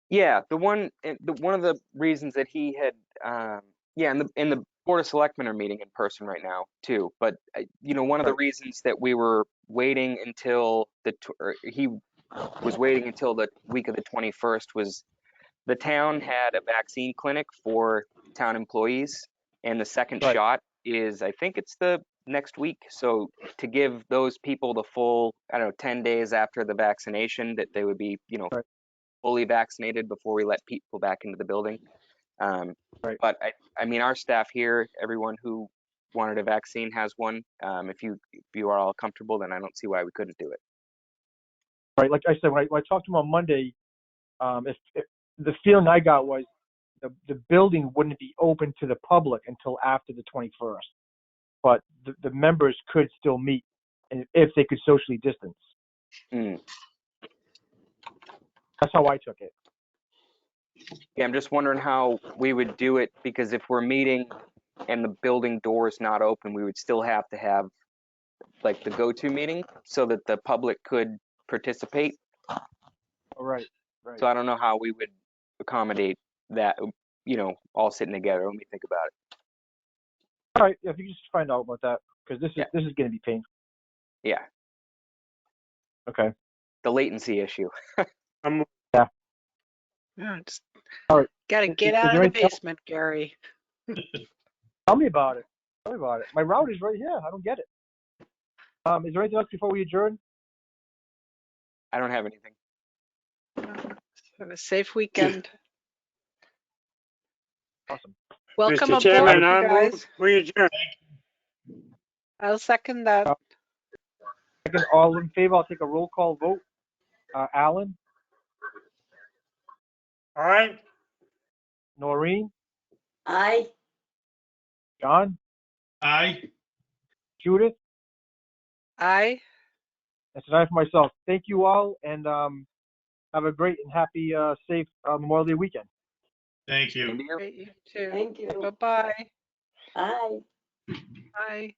Speaker 7: Yeah, one of the reasons that he had, in the Board of Selectmen are meeting in person right now too. But one of the reasons that we were waiting until he was waiting until the week of the 21st was the town had a vaccine clinic for town employees, and the second shot is, I think it's the next week. So to give those people the full, 10 days after the vaccination, that they would be, fully vaccinated before we let people back into the building. But I mean, our staff here, everyone who wanted a vaccine has one. If you are all comfortable, then I don't see why we couldn't do it.
Speaker 9: Right. Like I said, when I talked to him on Monday, if the feeling I got was the building wouldn't be open to the public until after the 21st. But the members could still meet if they could socially distance.
Speaker 7: Mm.
Speaker 9: That's how I took it.
Speaker 7: Yeah, I'm just wondering how we would do it, because if we're meeting and the building door is not open, we would still have to have like the go-to meeting so that the public could participate.
Speaker 9: All right. Right.
Speaker 7: So I don't know how we would accommodate that, all sitting together. Let me think about it.
Speaker 9: All right. If you could just find out about that, because this is going to be painful.
Speaker 7: Yeah,
Speaker 9: Okay.
Speaker 7: the latency issue.
Speaker 5: Yeah, just
Speaker 9: All right.
Speaker 5: gotta get
Speaker 9: Is
Speaker 5: out
Speaker 9: there
Speaker 5: of the
Speaker 9: anything else?
Speaker 5: basement, Gary.
Speaker 9: Tell me about it. Tell me about it. My route is right here. I don't get it. Is there anything else before we adjourn?
Speaker 7: I don't have anything.
Speaker 5: Have a safe weekend.
Speaker 9: Awesome.
Speaker 5: Welcome
Speaker 4: Mr.
Speaker 5: aboard,
Speaker 4: Chairman,
Speaker 5: you
Speaker 4: I
Speaker 5: guys.
Speaker 4: move we adjourn.
Speaker 5: I'll second that.
Speaker 9: Second, all in favor, I'll take a roll call vote. Alan,
Speaker 4: All right?
Speaker 9: Noreen,
Speaker 6: Aye.
Speaker 9: John,
Speaker 3: Aye.
Speaker 9: Judith,
Speaker 5: Aye.
Speaker 9: that's an aye for myself. Thank you all, and have a great and happy, safe Memorial Day weekend.
Speaker 3: Thank you.
Speaker 7: Same to you.
Speaker 5: Great, you too.
Speaker 6: Thank you.
Speaker 5: Bye-bye.
Speaker 6: Aye.
Speaker 5: Bye.